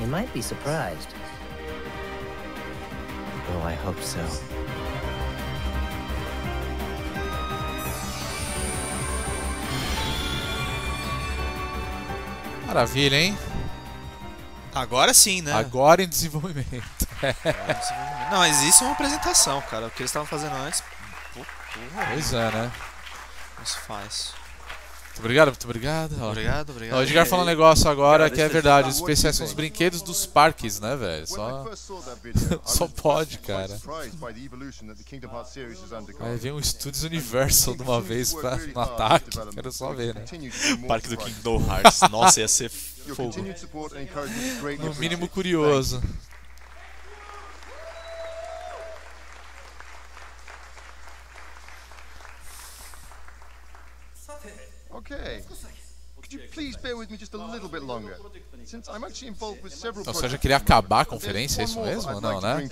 You might be surprised. Oh, I hope so. Maravilha, hein? Agora sim, né? Agora em desenvolvimento. Não, mas isso é uma apresentação, cara. O que eles estavam fazendo antes. Pois é, né? Não se faz. Muito obrigado, muito obrigado. Obrigado, obrigado. O Edgar falou um negócio agora que é verdade. Os especiais são os brinquedos dos parques, né, velho? Só pode, cara. Aí vem um Studios Universal de uma vez no ataque. Quero só ver, né? Parque do Kingdom Hearts. Nossa, ia ser fogo. No mínimo curioso. Okay. Could you please bear with me just a little bit longer? Since I'm actually involved with several Então, você já queria acabar a conferência, é isso mesmo? Não, né?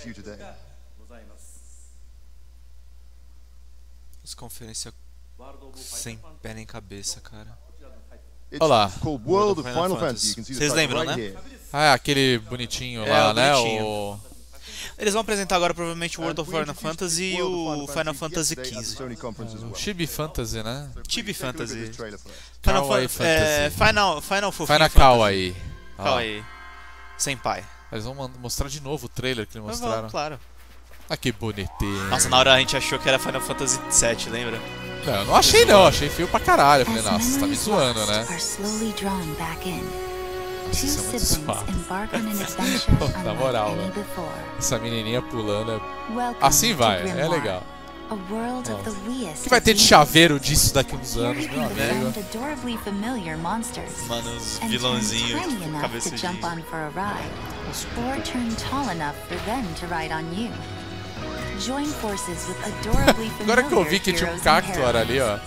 As conferências sem pé nem cabeça, cara. Olha lá. Vocês lembram, né? Ah, é aquele bonitinho lá, né? Bonitinho. Eles vão apresentar agora provavelmente o World of Final Fantasy e o Final Fantasy XV. O Chibi Fantasy, né? Chibi Fantasy. Kawaii Fantasy. Final Kawaii. Kawaii. Senpai. Eles vão mostrar de novo o trailer que eles mostraram. Claro. Ah, que bonitinho. Nossa, na hora a gente achou que era Final Fantasy VII, lembra? Não, eu não achei não, achei feio pra caralho. Eu falei, nossa, você tá me zoando, né? Isso é muito suave. Na moral, né? Essa menininha pulando. Assim vai, é legal. O que vai ter de chaveiro disso daqui uns anos, meu amigo? Mano, os vilãozinhos, cabeça de... Agora que eu vi que tinha um Cactuar ali, ó.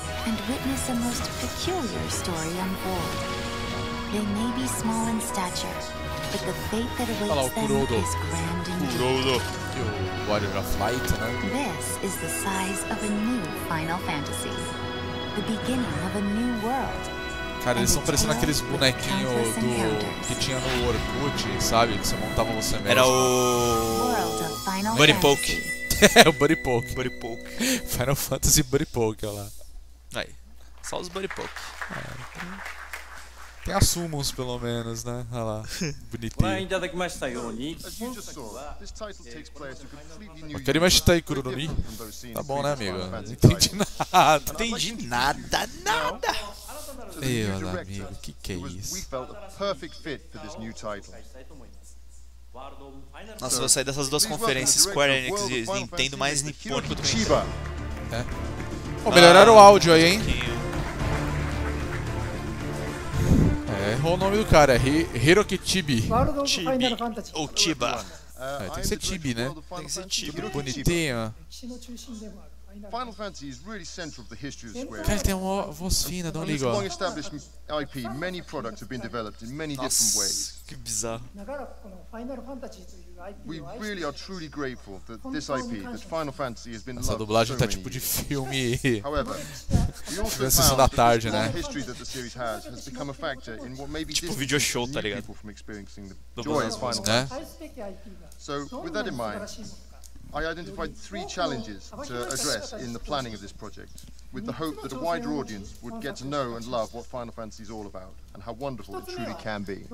They may be small in stature, but the fate that awaits them is grand indeed. O Warrior of Light, né? This is the size of a new Final Fantasy, the beginning of a new world. Cara, eles estão parecendo aqueles bonequinhos que tinha no Orkut, sabe? Que você montava você mesmo. Era o... Buddy Poke. É, o Buddy Poke. Buddy Poke. Final Fantasy Buddy Poke, olha lá. Aí. Só os Buddy Poke. Tem assumos pelo menos, né? Olha lá. Bonitinho. Karimashita Kuroroni. Tá bom, né, amigo? Não entendi nada. Não entendi nada, nada. Meu amigo, que é isso? Nossa, eu vou sair dessas duas conferências, Square Enix e Nintendo, mais nipônico do que Nintendo. Pô, melhoraram o áudio aí, hein? Errou o nome do cara, é Hiroki Chibi. Chibi, ou Chiba. Tem que ser Chibi, né? Tem que ser Chibi. Bonitinho. Final Fantasy is really central to the history of Square. Cara, ele tem uma voz fina, não liga, ó. Long-established IP, many products have been developed in many different ways. Que bizarro. We really are truly grateful that this IP, that Final Fantasy, has been loved. Essa dublagem tá tipo de filme. However, we also na sessão da tarde, né? The history that the series has become a factor in what may be tipo video show, tá ligado? People from experiencing the joy of Final Fantasy. So, with that in mind, I identified 3 challenges to address in the planning of this project, with the hope that a wider audience would get to know and love what Final Fantasy is all about, and how wonderful it truly can be.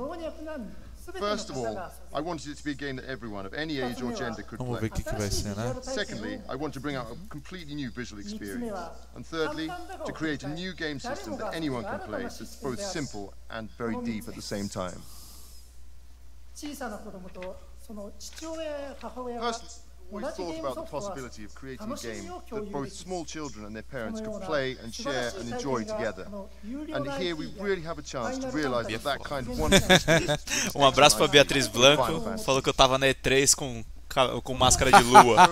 First of all, I wanted it to be a game that everyone of any age or gender could play. Secondly, I want to bring out a completely new visual experience. And thirdly, to create a new game system that anyone can play that's both simple and very deep at the same time. First, we thought about the possibility of creating a game that both small children and their parents could play and share and enjoy together. And here we really have a chance to realize that kind of wonderful. Abraço pra Beatriz Blanco, falou que eu tava na E3 com máscara de lua.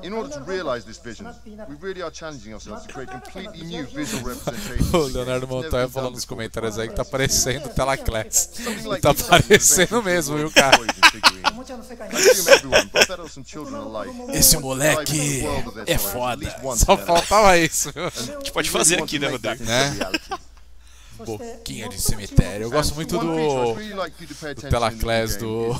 In order to realize this vision, we really are challenging ourselves to create completely new visual representation. O Leonardo Montoya falou nos comentários aí que tá parecendo Telaclass. Tá parecendo mesmo, viu, cara? Esse moleque é foda. Só faltava isso, viu? A gente pode fazer aqui, né, Rodrigo? Né? Boquinha de cemitério. Eu gosto muito do Telaclass do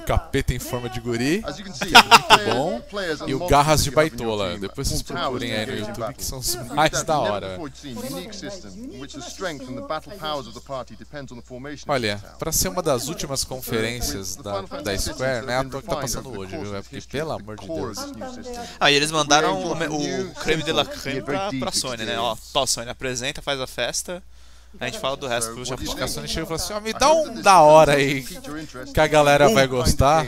Capeta em Forma de Guri, que é muito bom, e o Garras de Baitola. Depois vocês procurem aí no YouTube, que são os mais da hora. Olha, pra ser uma das últimas conferências da Square, não é à toa que tá passando hoje, viu? É porque, pelo amor de Deus. Ah, e eles mandaram o creme de la creme pra Sony, né? Ó, Sony apresenta, faz a festa. A gente fala do resto pro Japão. A Sony chega e fala assim, ó, me dá um da hora aí que a galera vai gostar.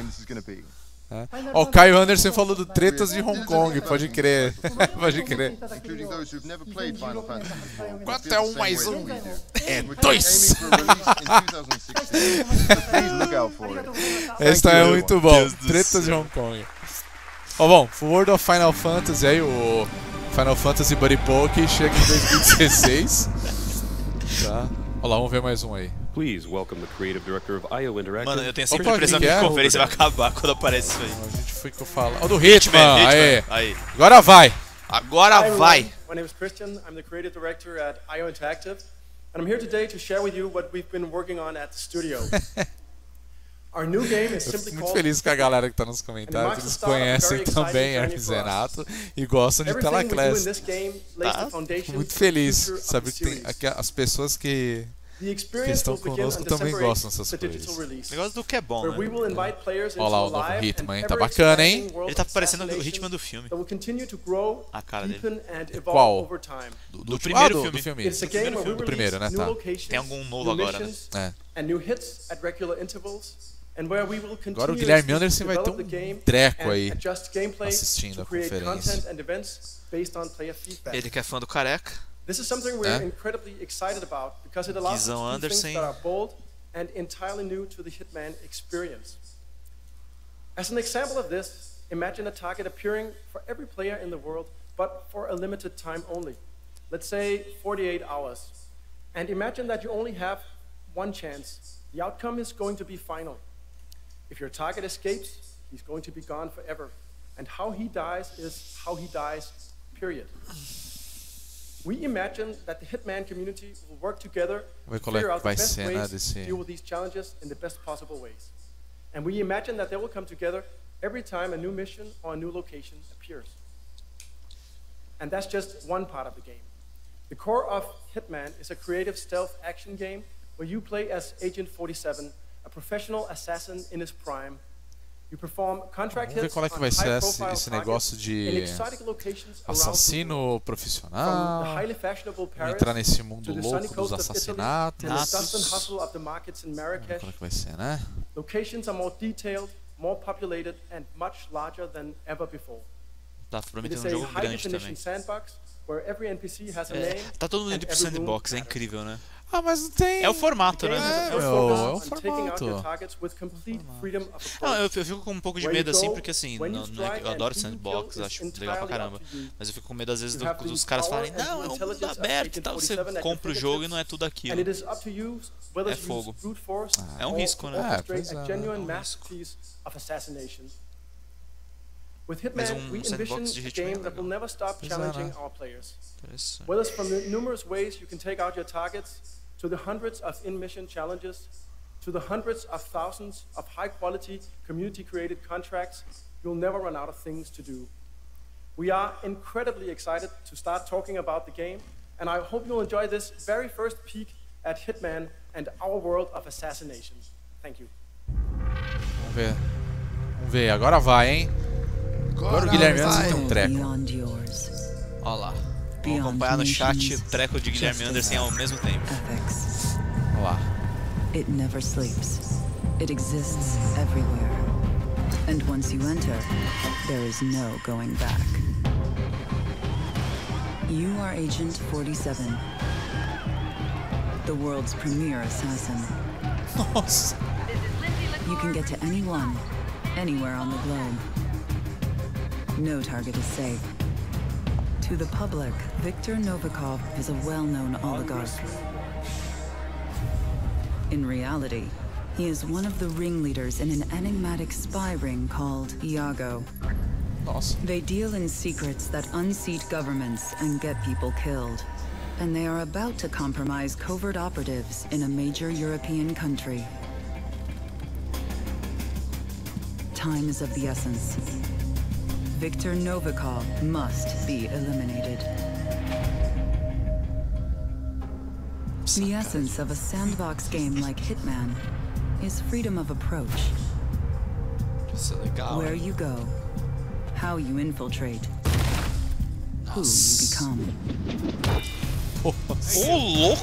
Ó, o Caio Anderson falou do Tretas de Hong Kong, pode crer. Pode crer. Quanto é 1 mais 1? É 2! Esse é muito bom, Tretas de Hong Kong. Ó, bom, World of Final Fantasy aí, o Final Fantasy Buddy Poke chega em 2016. Tá. Olha lá, vamos ver mais um aí. Please welcome the creative director of IO Interactive. Mano, eu tenho sempre a impressão que a conferência vai acabar quando aparece isso aí. A gente foi que eu falo. Ó, do Hitman, aí. Agora vai. Agora vai. My name is Christian. I'm the creative director at IO Interactive, and I'm here today to share with you what we've been working on at the studio. Our new game is simply muito feliz com a galera que tá nos comentários, eles conhecem também Hermes Renato e gostam de Telaclass. Tá? Muito feliz, sabe que tem as pessoas que estão conosco também gostam dessas coisas. Negócio do que é bom, né? Olha lá o novo Hitman, hein? Tá bacana, hein? Ele tá parecendo o Hitman do filme. A cara dele. Qual? Do primeiro filme. Do filme. Do primeiro, né? Tá. Tem algum novo agora, né? É. Agora o Guilherme Anderson vai ter um treco aí assistindo a conferência. Ele que é fã do Careca. This is something we're incredibly excited about because it allows us to do things that are bold and entirely new to the Hitman experience. As an example of this, imagine a target appearing for every player in the world, but for a limited time only. Let's say 48 hours. And imagine that you only have one chance. The outcome is going to be final. If your target escapes, he's going to be gone forever. And how he dies is how he dies, period. We imagine that the Hitman community will work together to figure out the best ways to deal with these challenges in the best possible ways. And we imagine that they will come together every time a new mission or a new location appears. And that's just one part of the game. The core of Hitman is a creative stealth action game where you play as Agent 47, a professional assassin in his prime. You perform contract Vamos ver hits qual é que on vai ser high-profile esse targets negócio in de exotic locations around the world. assassino profissional, From the highly fashionable Paris entrar nesse mundo to the louco sunny dos coast of Italy, assassinatos. and the dust and hustle of the markets in Marrakesh. Como é que vai ser, né? Locations are more detailed, more populated, and much larger than ever before. Tá It prometendo is um a jogo grande high-definition também. sandbox where every NPC has a name. Tá todo mundo indo pro and every room sandbox, é matters. incrível, né? Ah, mas não tem... É o formato, né? É o formato. Não, eu fico com um pouco de medo assim, porque assim, eu adoro sandbox, acho legal pra caramba. Mas eu fico com medo às vezes dos caras falarem, não, é um mundo aberto e tal, você compra o jogo e não é tudo aquilo. É fogo. É um risco, né? É, pois é, With Hitman, we envision a game that will never stop challenging our players. Whether it's from the numerous ways you can take out your targets, to the hundreds of in-mission challenges, to the hundreds of thousands of high-quality, community-created contracts, you'll never run out of things to do. We are incredibly excited to start talking about the game, and I hope you'll enjoy this very first peek at Hitman and our world of assassination. Thank you. Vamos ver. Vamos ver, agora vai, hein? Agora o Guilherme Anderson tem um treco. Olha lá. Vamos acompanhar no chat o treco de Guilherme Anderson ao mesmo tempo. Olha lá. It never sleeps. It exists everywhere. And once you enter, there is no going back. You are Agent 47, the world's premier assassin. Nossa. You can get to anyone, anywhere on the globe. No target is safe. To the public, Viktor Novikov is a well-known oligarch. In reality, he is one of the ringleaders in an enigmatic spy ring called Iago. Nossa. They deal in secrets that unseat governments and get people killed. And they are about to compromise covert operatives in a major European country. Time is of the essence. Viktor Novikov must be eliminated. The essence of a sandbox game like Hitman is freedom of approach. Where you go, how you infiltrate, who you become.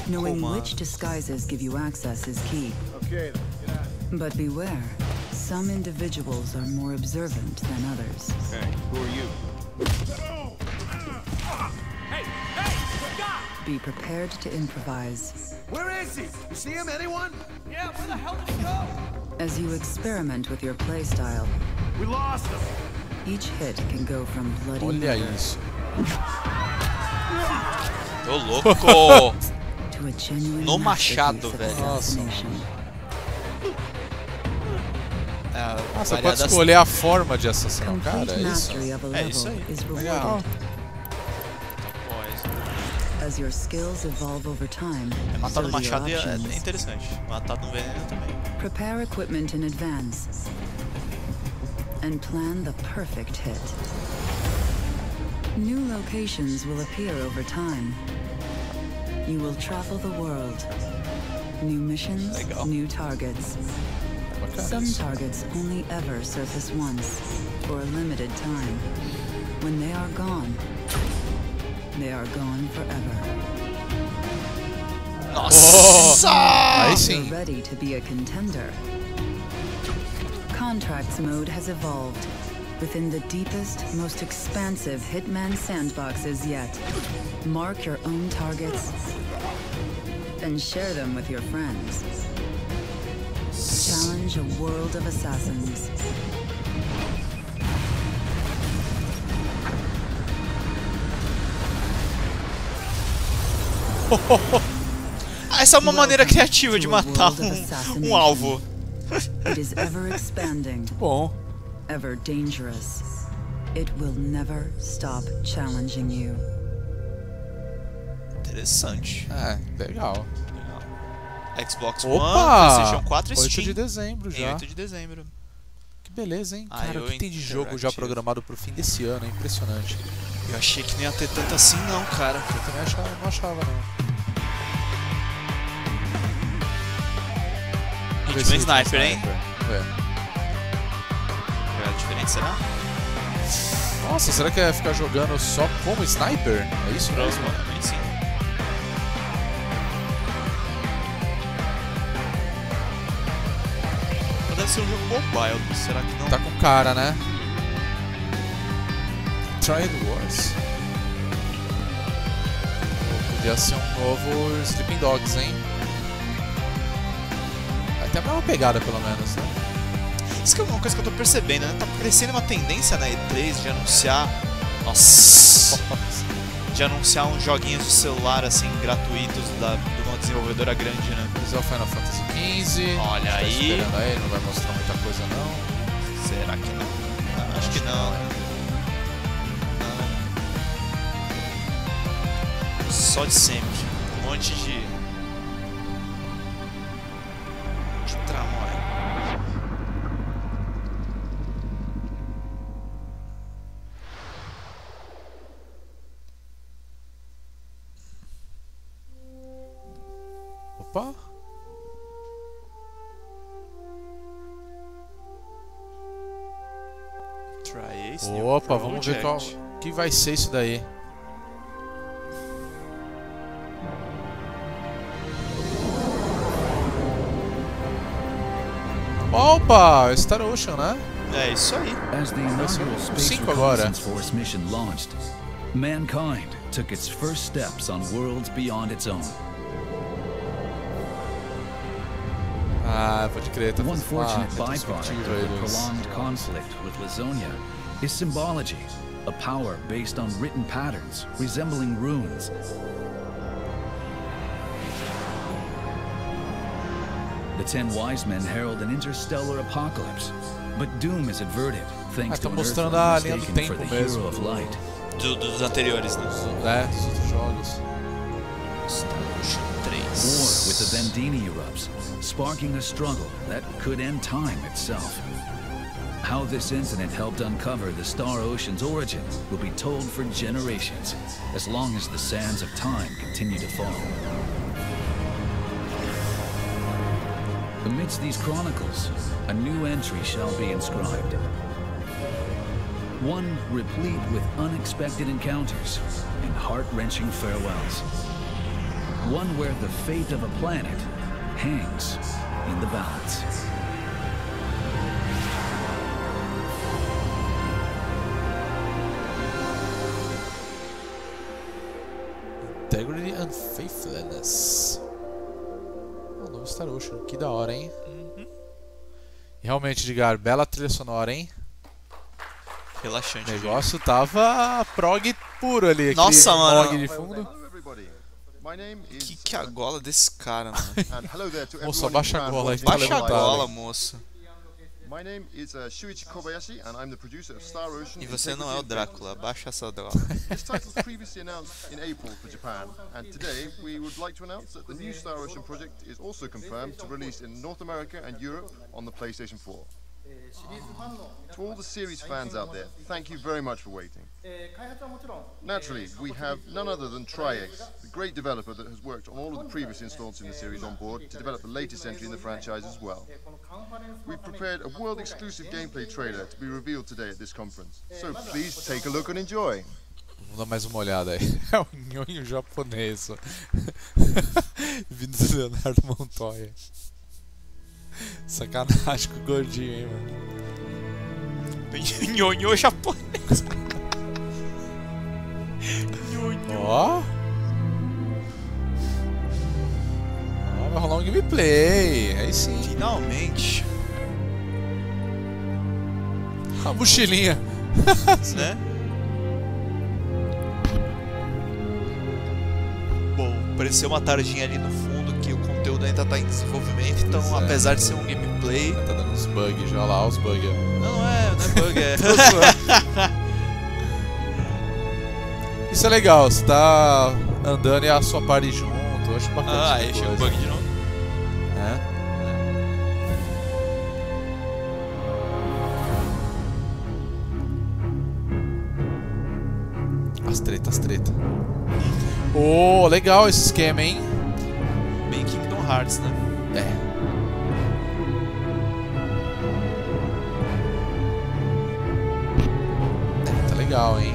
Knowing which disguises give you access is key. Okay, get out. But beware, some individuals are more observant than others. Okay, who are you? Be prepared to improvise. Where is he? You see him, anyone? Yeah, where the hell did he go? As you experiment with your playstyle, We lost him. each hit can go from bloody Olha murder isso. Ô louco! to a genuine No machado, masterpiece of velho. assassination. Você pode escolher a forma de assassinar o cara, Complete é isso? mastery of a É isso level aí. is Legal. rewarded. As your skills evolve over time, Matar no so do your machado é options. interessante. Matar no veneno também. Prepare equipment in advance and plan the perfect hit. New locations will appear over time. You will travel the world. New missions, new targets. Some targets only ever surface once, for a limited time. When they are gone forever. Nossa! Aí You're sim. ready to be a contender. Contracts mode has evolved within the deepest, most expansive Hitman sandboxes yet. Mark your own targets and share them with your friends. Challenge a world of assassins. Essa é uma maneira criativa de matar um alvo. It is ever expanding. Bom. Ever dangerous. It will never stop challenging you. Interessante. É, legal. Xbox One, Opa! PlayStation 4 e 8 Steam. de dezembro já. Em 8 de dezembro. Que beleza, hein? Ah, Cara, o que tem de jogo já programado pro fim desse ano? É impressionante. Eu achei que não ia ter tanto assim não, cara. Eu também não achava não. Ritmo sniper, hein? É. É diferente, será? Nossa, será que é ficar jogando só como sniper? É isso mesmo? Provavelmente sim. Deve ser um jogo mobile, será que não? Tá com cara, né? Triad Wars. Podia ser um novo Sleeping Dogs, hein? Até a mesma pegada, pelo menos, né? Isso que é uma coisa que eu tô percebendo, né? Tá crescendo uma tendência na E3 de anunciar... Nossa! De anunciar uns joguinhos de celular, assim, gratuitos de uma desenvolvedora grande, né? Esse é o Final Fantasy XV. Olha aí. Tá esperando aí, não vai mostrar muita coisa, não. Será que não? Acho que não, né? Só de sempre. Um monte de tramóia. Opa! Opa, vamos ver qual que vai ser isso daí. Opa, Star Ocean, né? É isso aí. As the inaugural Space Reconnaissance Force mission launched, mankind took its first steps on worlds beyond its own. Ah, pode crer, tá One fortunate byproduct of the prolonged conflict with Lazonia is symbology, a power based on written patterns resembling runes. The 10 wise men herald an interstellar apocalypse, but doom is averted thanks to an Earthling mistaken for the hero of light. Dos anteriores, né? Dos outros jogos. War with the Vendini erupts, sparking a struggle that could end time itself. How this incident helped uncover the Star Ocean's origin will be told for generations, as long as the sands of time continue to fall. Amidst these chronicles, a new entry shall be inscribed. One replete with unexpected encounters and heart-wrenching farewells. One where the fate of a planet hangs in the balance. Integrity and Faithfulness. O novo Star Ocean, que da hora, hein? Realmente, Edgar, bela trilha sonora, hein? Relaxante. O negócio tava prog puro ali. Nossa, mano. Prog de fundo. Que é a gola desse cara, mano? Moço, abaixa a gola aí. Baixa a gola, moço. My name is Shuichi Kobayashi, and I'm the producer of Star Ocean. E você não é o Drácula, baixa essa droga. This title was previously announced in April for Japan, and today we would like to announce that the new Star Ocean project is also confirmed to release in North America and Europe on the PlayStation 4. To all the series fans out there, thank you very much for waiting. Naturally, we have none other than Tri-X, the great developer that has worked on all of the previous installments in the series on board to develop the latest entry in the franchise as well. We've prepared a world-exclusive gameplay trailer to be revealed today at this conference, so please take a look and enjoy. Vamos dar mais uma olhada aí. É um nhonho japonês. Vindo do Leonardo Montoya. Sacanagem com o gordinho, hein, mano. Nhonho japonês. Ó. Vai rolar um gameplay. Aí sim. Finalmente. A mochilinha. Né? Bom, apareceu uma tardinha ali no fundo que o conteúdo ainda tá em desenvolvimento, então apesar de ser um gameplay... Tá dando uns bugs já, olha lá os bugs. Não é bug, é... Isso é legal, você tá andando e a sua party junto, eu acho bacana. Ah, aí chega o bug de novo. As tretas. Oh, legal esse esquema, hein? Bem Kingdom Hearts, né? Tá legal, hein?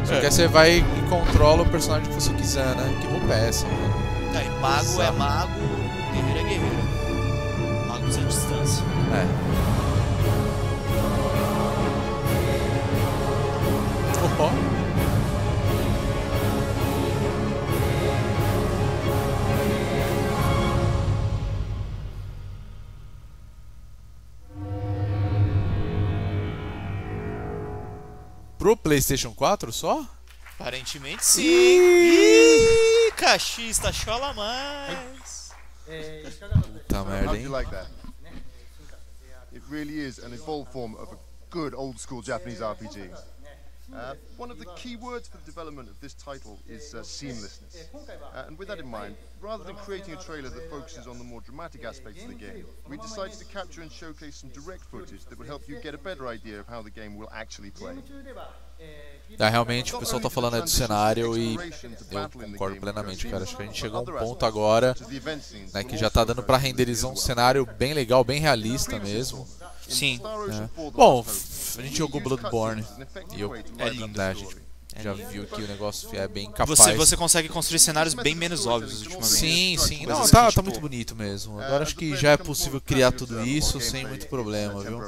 Só que aí você vai e controla o personagem que você quiser, né? Que roupa é essa, mano? Aí, mago é mago, guerreiro é guerreiro. Mago usa distância. Pro PlayStation 4 só? Aparentemente sim. Ih, cachista, chola mais. Puta merda, hein? It really is an evolved form of a good old school Japanese RPG. One of the key words for the development of this title is seamlessness. And with that in mind, rather than creating a trailer that focuses on the more dramatic aspects of the game, we decided to capture and showcase some direct footage that would help you get a better idea of how the game will actually play. Realmente o pessoal tá falando aí do cenário e eu concordo plenamente, cara. Acho que a gente chegou a um ponto agora, né, que já tá dando pra renderizar um cenário bem legal, bem realista mesmo. Sim. Bom, a gente jogou Bloodborne e é lindo, né? A gente já viu que o negócio é bem capaz. Você consegue construir cenários bem menos óbvios ultimamente. Sim. Não, tá muito bonito mesmo. Agora acho que já é possível criar tudo isso sem muito problema, viu?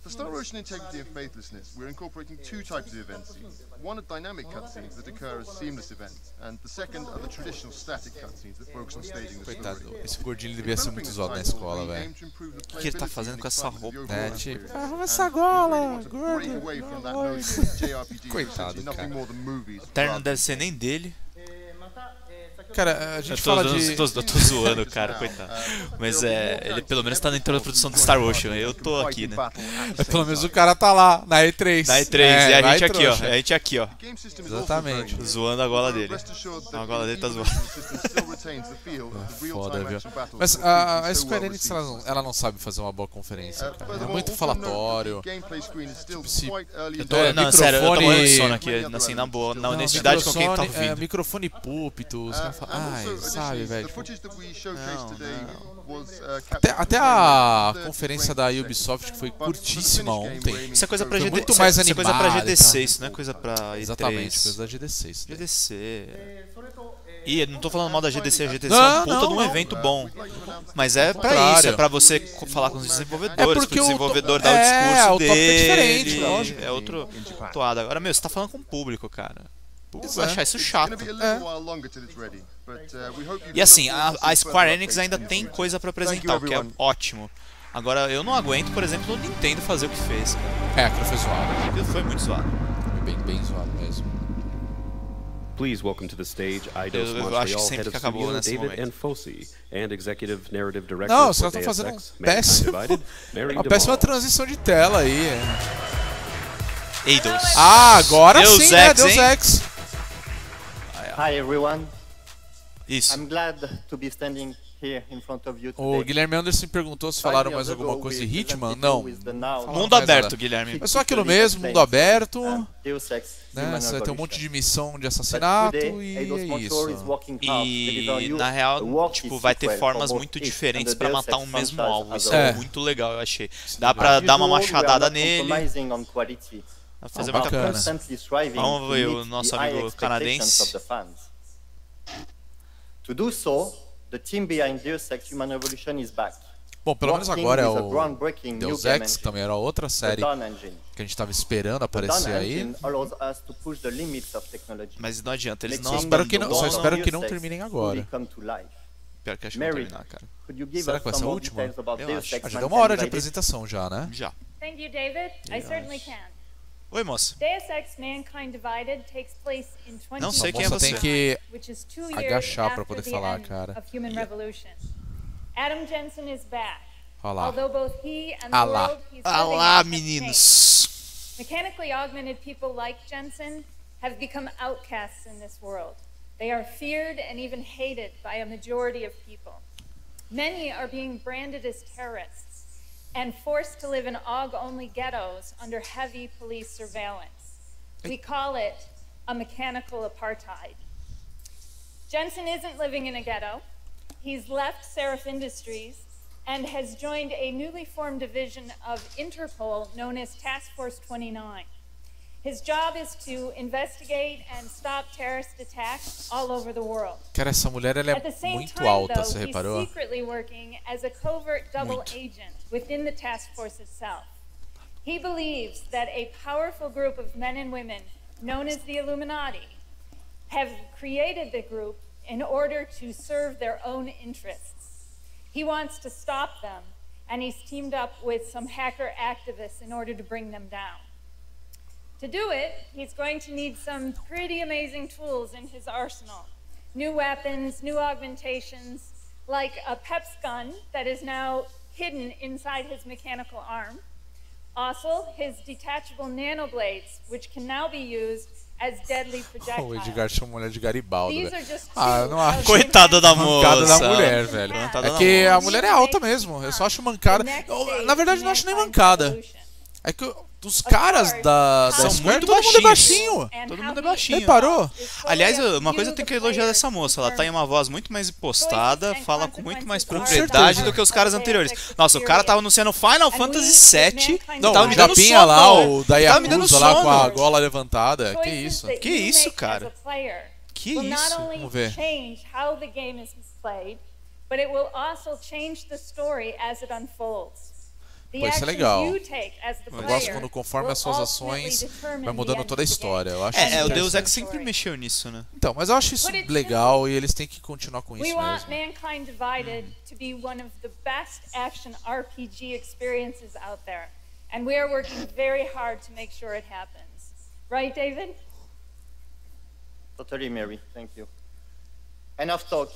For Star Ocean Integrity and Faithlessness, we're incorporating two types of event scenes. One are dynamic cutscenes that occur as seamless events, and the second are the traditional static cutscenes that focus on staging the story. Coitado, esse gordinho devia ser muito zoado na escola, velho. O que ele tá fazendo com essa roupa? É, tipo, arruma essa gola, gordo. Coitado, cara. O terno não deve ser nem dele. Cara, a gente fala de... Tô zoando, cara, coitado. Mas ele pelo menos tá entrando na produção do Star Ocean. Eu tô aqui, né? Mas pelo menos o cara tá lá, na E3. Na E3, e a gente aqui, ó. A gente aqui, ó. Exatamente. Zoando a gola dele. A gola dele tá zoando. Foda, viu? Mas a Square Enix, ela não sabe fazer uma boa conferência, cara. É muito falatório. Tipo, se... Não, sério, eu tô morrendo de sono aqui, assim, na boa. Na honestidade com quem tá ouvindo. Microfone púlpito, os caras falam, ai, sabe, velho. Até a conferência da Ubisoft, que foi curtíssima ontem. Isso é coisa pra GDC. Muito mais isso é coisa pra GDC, isso não é coisa pra E3. Exatamente, coisa da GDC. GDC. E não tô falando mal da GDC, a GDC é um puta de um evento bom. Mas é pra isso, é pra você falar com os desenvolvedores, pro desenvolvedor dar o discurso dele. É outro toada. Agora, meu, você tá falando com o público, cara. Vai achar isso chato. E assim, a Square Enix ainda tem coisa pra apresentar, o que é ótimo. Agora, eu não aguento, por exemplo, o Nintendo fazer o que fez, cara. Aquilo foi zoado. Aquilo foi muito zoado. Bem zoado mesmo. Please welcome to the stage Eidos Montreal Head of Studio David N. Fossey and Executive Narrative Director. Não, os caras estão fazendo uma péssima transição de tela aí. Eidos. Agora sim, né? Deus Ex. Hi everyone. Isso. I'm glad to be standing here in front of you today. O Guilherme Anderson perguntou se falaram mais alguma coisa de Hitman. Não. Mundo aberto, Guilherme. É só aquilo mesmo, mundo aberto. Né? Você vai ter um monte de missão de assassinato e é isso. E na real, tipo, vai ter formas muito diferentes pra matar um mesmo alvo. Isso é muito legal, eu achei. Dá pra dar uma machadada nele. Vai fazer muita coisa. Vamos ver o nosso amigo canadense. To do so, the team behind Deus Ex Human Revolution is back. Bom, pelo menos agora é o Deus Ex, que também era outra série que a gente estava esperando aparecer aí. Mas não adianta, eles não só espero que não terminem agora. Pior que acho que vão terminar, cara. Será que vai ser a última? Eu acho. Já deu uma hora de apresentação já, né? Já. Thank you, David. I certainly can. Oi, moça. Deus Ex Mankind Divided takes place in 20 Não sei quem é você. Tem que agachar pra poder falar, cara. Adam Jensen is back. Although both he and the world he's Olá, meninos. Mechanically augmented people like Jensen have become outcasts in this world. They are feared and even hated by a majority of people. Many are being branded as terrorists and forced to live in AUG-only ghettos under heavy police surveillance. We call it a mechanical apartheid. Jensen isn't living in a ghetto. He's left Seraph Industries and has joined a newly formed division of Interpol known as Task Force 29. His job is to investigate and stop terrorist attacks all over the world. Cara, essa mulher ela é muito alta, você reparou? He's secretly working as a covert double agent within the task force itself. He believes that a powerful group of men and women known as the Illuminati have created the group in order to serve their own interests. He wants to stop them, and he's teamed up with some hacker activists in order to bring them down. To do it, he's going to need some pretty amazing tools in his arsenal. New weapons, new augmentations, like a PEPS gun that is now hidden inside his mechanical arm. Also, his detachable nanoblades, which can now be used as deadly projectiles. O Edgar chama a mulher de Garibaldo, These velho. are just Ah, eu não acho. Coitada da Mancada moça. da mulher, velho. É que a mulher é alta mesmo. Eu só acho mancada. Na verdade, não acho nem mancada. É que os caras da Square, todo mundo é baixinho. Todo mundo é baixinho. Reparou? Aliás, uma coisa eu tenho que elogiar dessa moça. Ela tá em uma voz muito mais impostada, fala com muito mais propriedade do que os caras anteriores. Nossa, o cara tava anunciando Final Fantasy VII. Não, tava o me dando Japinha sono. lá, o da Tava me dando Yakuza lá sono. com a gola levantada. Que isso? Que isso, cara? Que isso? Vamos ver. Pô, isso é legal. Eu gosto quando conforme as suas ações vai mudando toda a história. Eu acho o Deus Ex sempre mexeu nisso, né? Então, mas eu acho isso legal e eles têm que continuar com isso mesmo. Mankind Divided to be one of the best action RPG experiences out there, and we are working very hard to make sure it happens. Right, David? Totally, Mary. Thank you. Enough talk.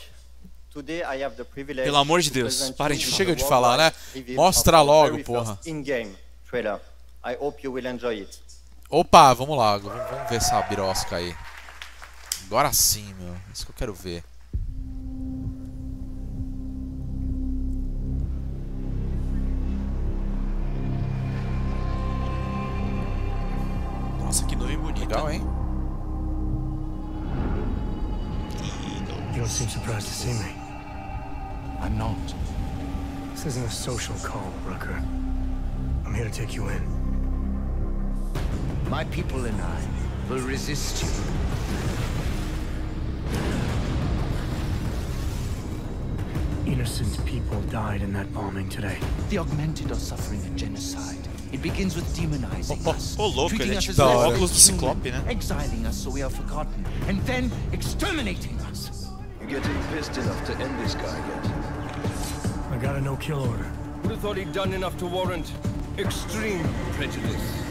Today I have the privilege. Pelo amor de Deus, parem de chega de falar, né? Mostra logo, porra. In-game trailer. I hope you will enjoy it. Opa, vamos lá, vamos ver essa birosca aí. Agora sim, meu. Isso que eu quero ver. Nossa, que nuvem bonita. Legal, hein? You don't seem surprised to see me. I'm not. This isn't a social call, Rucker. I'm here to take you in. My people and I will resist you. Innocent people died in that bombing today. The augmented are suffering a genocide. It begins with demonizing us, louco, ele é treating us tipo as o less óculos do than Ciclope, né? human, exiling us so we are forgotten, and then exterminating us. You're getting pissed enough to end this guy yet? I got a no-kill order. Would have thought he'd done enough to warrant extreme prejudice.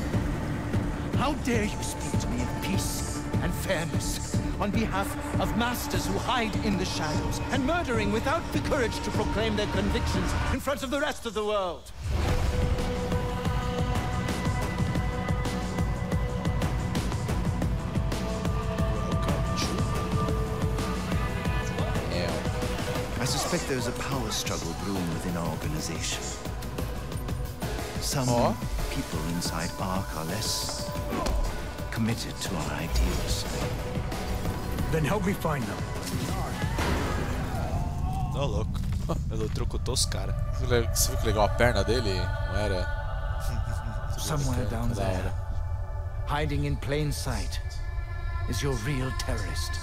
How dare you speak to me of peace and fairness on behalf of masters who hide in the shadows and murdering without the courage to proclaim their convictions in front of the rest of the world? I suspect there's a power struggle brewing within our organization. Some people inside ARC are less committed to our ideals. Then help me find them. Ô, louco. Ele trocutou os caras. Você viu que legal a perna dele? Não era? Somewhere down there, hiding in plain sight, is your real terrorist.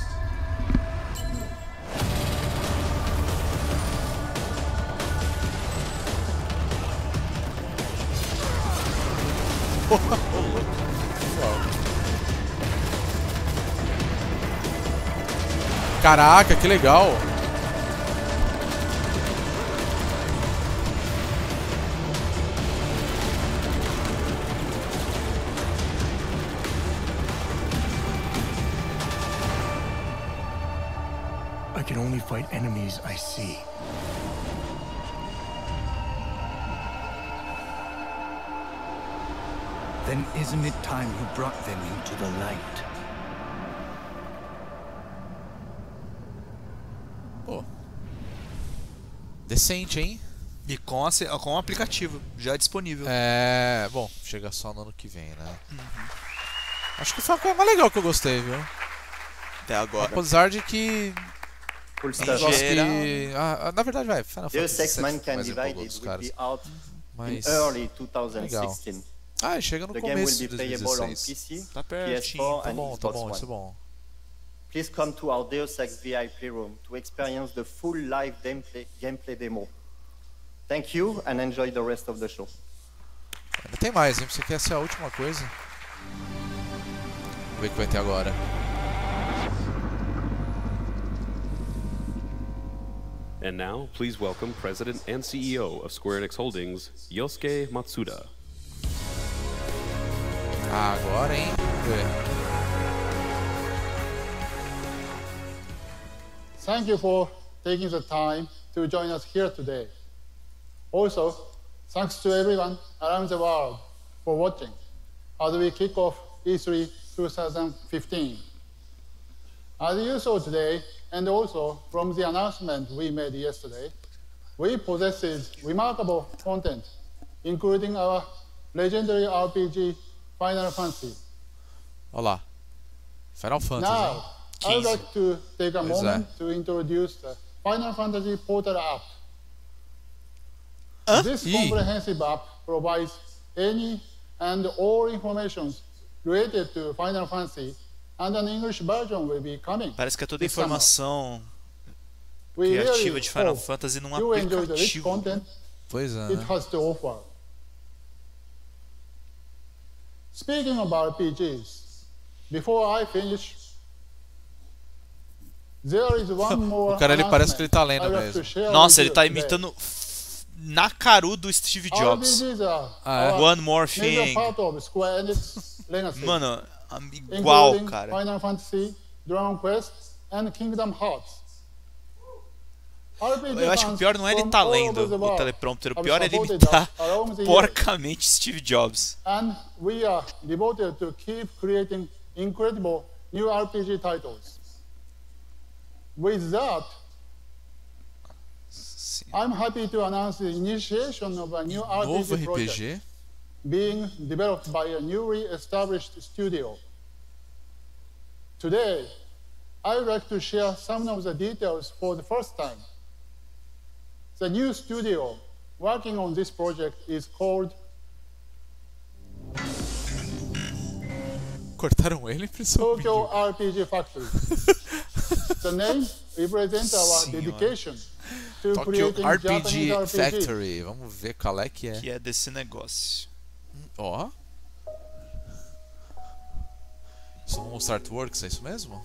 Caraca, que legal! I can only fight enemies I see. Then isn't it time you brought them into the light? Pô. Decente, hein? E com o aplicativo já disponível. É, bom, chega só no ano que vem, né? Acho que foi a coisa mais legal que eu gostei, viu? Até agora. Apesar de que... na verdade, vai. Final Deus Fantasy Ex VII Mankind mais empolgou Divided dos will caras. be out Mas... in early 2016. Ah, chega no The game will começo be de playable on 2016. PC, Tá pertinho, PS4 tá and bom, Xbox One. isso é bom. Please come to our Deus Ex VI Playroom to experience the full live gameplay demo. Thank you and enjoy the rest of the show. Ainda tem mais, hein? Você quer ser a última coisa? Vamos ver o que vai ter agora. And now, please welcome President and CEO of Square Enix Holdings, Yosuke Matsuda. Agora, hein? Vamos ver. Thank you for taking the time to join us here today. Also, thanks to everyone around the world for watching as we kick off E3 2015. As you saw today, and also from the announcement we made yesterday, we possess remarkable content, including our legendary RPG Final Fantasy. Olha lá. Final Fantasy. Now, I'd like to take a moment to introduce the Final Fantasy Portal app. This comprehensive app provides any and all information related to Final Fantasy, and an English version will be coming. Parece que é toda informação criativa de Final Fantasy num aplicativo. Pois é. It has to offer. Speaking of RPGs, before I finish, there is one more. O cara, ele parece que ele tá lendo mesmo. Nossa, ele tá imitando na caru do Steve Jobs. One more thing. Mano, igual, cara. Final Fantasy, Dragon Quest and Kingdom Hearts. Eu acho que o pior não é ele tá lendo o teleprompter, o pior é ele imitar porcamente Steve Jobs. And we are devoted to keep creating incredible new RPG titles. With that, I'm happy to announce the initiation of a new RPG project being developed by a newly established studio. Today, I would like to share some of the details for the first time. The new studio working on this project is called Cortaram ele, Tokyo RPG Factory. The name represents our dedication to Tokyo creating RPG Japanese Factory. Vamos ver qual é que é. Que é desse negócio. Ó. Isso no Artworks, é isso mesmo?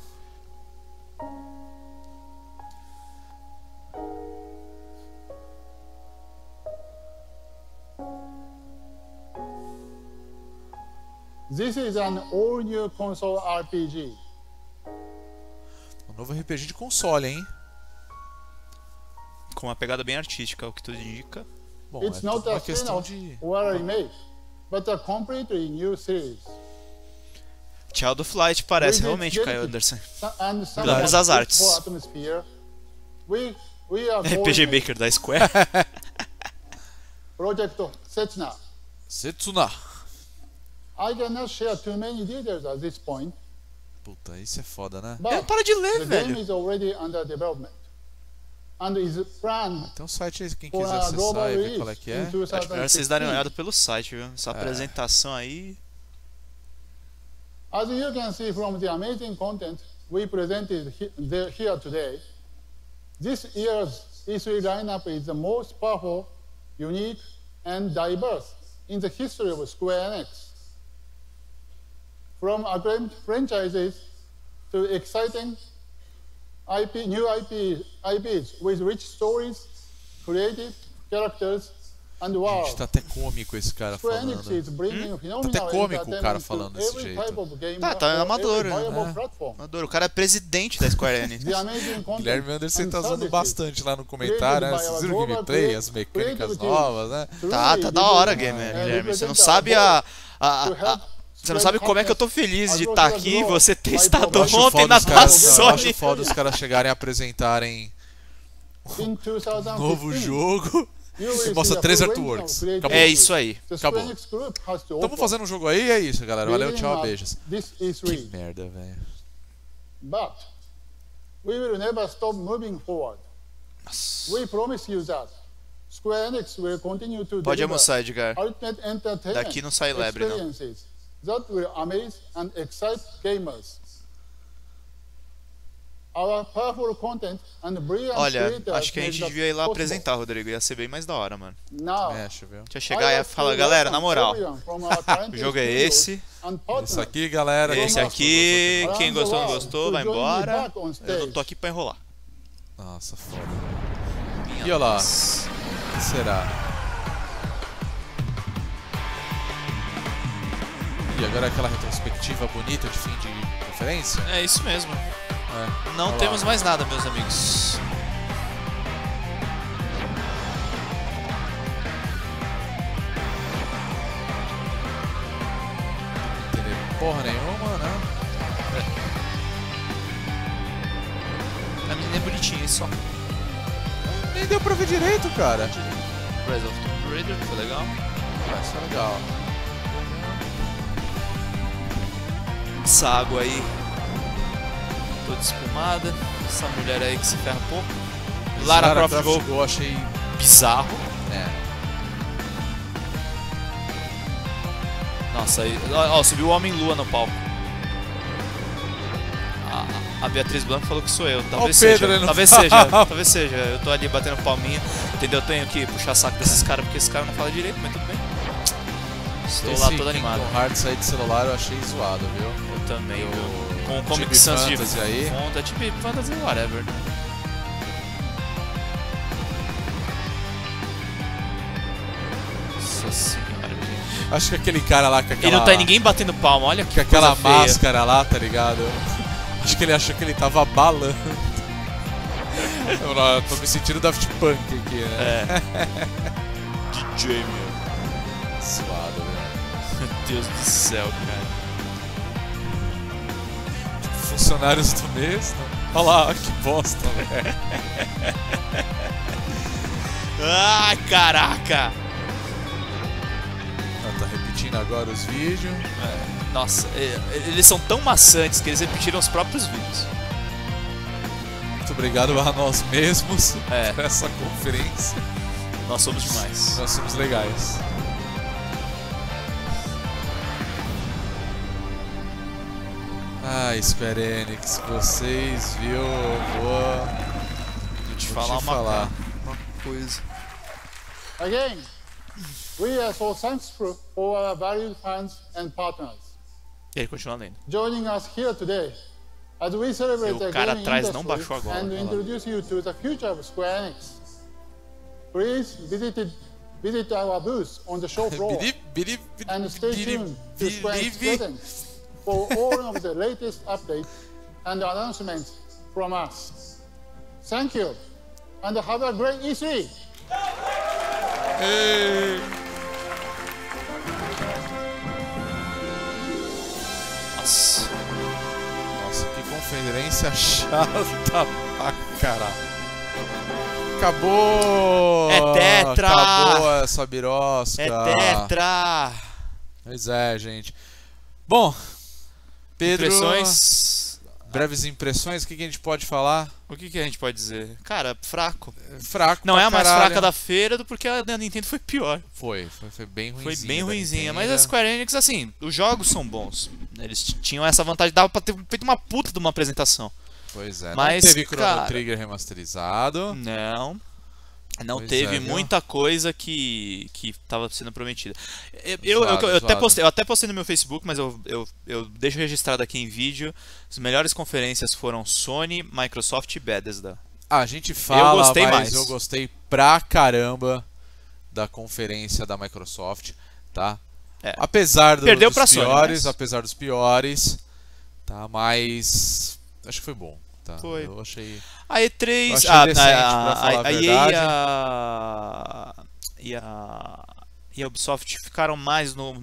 This is an all-new console RPG. Um novo RPG de console, hein? Com uma pegada bem artística, o que tudo indica. Bom, It's not a spin-off or a remake, but a completely new series. Child of Light parece realmente, Caio Anderson. Pelo menos as artes. RPG Maker da Square. Project Setsuna. Setsuna. I cannot share too many details at this point. Puta, isso é foda, né? Não para de ler, the velho. game is already under development and is planned. Tem um site aí, quem quiser acessar e ver qual é que é. Acho melhor vocês darem uma olhada pelo site, viu? Essa apresentação aí. As you can see from the amazing content we presented here today, this year's E3 lineup is the most powerful, unique, and diverse in the history of Square Enix. From acclaimed franchises to exciting new IPs with rich stories, creative characters, and worlds. Gente, tá até cômico esse cara falando. Tá até cômico o cara falando desse jeito. Tá amador, né? Amador. O cara é presidente da Square Enix. Guilherme Anderson tá usando bastante lá no comentário, né? Vocês viram o gameplay, as mecânicas novas, né? Tá da hora, gamer, Guilherme. Você não sabe Você não sabe como é que eu tô feliz de estar aqui e você ter estado ontem na Sony. Eu acho foda os caras chegarem a apresentarem um novo jogo E mostra 3 artworks. Acabou. É isso aí. Acabou. Estamos fazendo um jogo aí, é isso, galera. Valeu, tchau, beijos. Que merda, velho. But we will never stop moving forward. We promise you that Square Enix will continue to Pode almoçar, Edgar. ultimate entertainment Daqui não sai lebre, não. experiences that will amaze and excite gamers. Our powerful content and brilliant Olha, acho que a gente devia ir lá apresentar, Rodrigo. Ia ser bem mais da hora, mano. Deixa eu chegar e falar, galera, na moral, o jogo é esse. Isso aqui, galera. Esse aqui, quem gostou, não gostou, vai embora. Eu não tô aqui pra enrolar. Nossa, foda. E olha lá. O que será? E agora aquela retrospectiva bonita de fim de conferência? É isso mesmo. Não temos mais nada, meus amigos. Não entender porra nenhuma, né? A menina é bonitinha, só. Nem deu pra ver direito, cara. Rise of Tomb Raider, foi legal. Isso é legal. Essa água aí toda espumada. Essa mulher aí que se ferra pouco. Lara Croft Go, eu achei bizarro. É. Nossa, aí, ó, subiu o Homem-Lua no palco. A Beatriz Blanco falou que sou eu. Talvez seja. Talvez seja. Eu tô ali batendo palminha. Entendeu? Eu tenho que puxar saco desses caras porque esse cara não fala direito, mas tudo bem. Estou lá todo animado. Com hard sair de celular eu achei zoado, viu? Eu também, viu? Com Comic Sans de aí. Fonda, tipo Fantasy, whatever. Nossa senhora, gente. Acho que aquele cara lá com aquela... E não tá ninguém batendo palma, olha que aquela coisa máscara feia lá, tá ligado? Acho que ele achou que ele tava balando. Eu tô me sentindo Daft Punk aqui, né? É. DJ, meu. Suado, velho. Meu Deus do céu, cara. Funcionários do mês, né? Olha lá, que bosta, velho. Ai, caraca! Tá repetindo agora os vídeos. Nossa, eles são tão maçantes que eles repetiram os próprios vídeos. Muito obrigado a nós mesmos por essa conferência. Nós somos demais. Nós somos legais. Square Enix, vocês, viu? Vou te falar uma coisa. Again, we are so thankful for our valued fans and partners. E ele continua lendo. Joining us here today as we celebrate the gaming industry and introduce you to the future of Square Enix. Please visit our booth on the show floor and stay tuned to Square Enix presence for all of the latest updates and announcements from us. Thank you, and have a great E3! Hey. Nossa, que conferência chata pra caralho. Acabou! É tetra! Acabou essa birosca! É tetra! Pois é, gente. Bom, Pedro, breves impressões, o que a gente pode falar? O que a gente pode dizer? Cara, fraco. Fraco. Não é a mais fraca da feira, porque a Nintendo foi pior. Foi bem ruimzinha. Foi bem ruimzinha, mas a Square Enix, assim, os jogos são bons. Eles tinham essa vantagem, dava pra ter feito uma puta de uma apresentação. Pois é, mas, não teve Chrono Trigger remasterizado. Não teve muita coisa que estava sendo prometida. Eu até postei no meu Facebook, mas eu deixo registrado aqui em vídeo. As melhores conferências foram Sony, Microsoft e Bethesda. A gente fala, eu gostei pra caramba da conferência da Microsoft, tá? Apesar dos piores, tá? Mas acho que foi bom. Tá, foi. Eu achei. A E3, e a Ubisoft ficaram mais no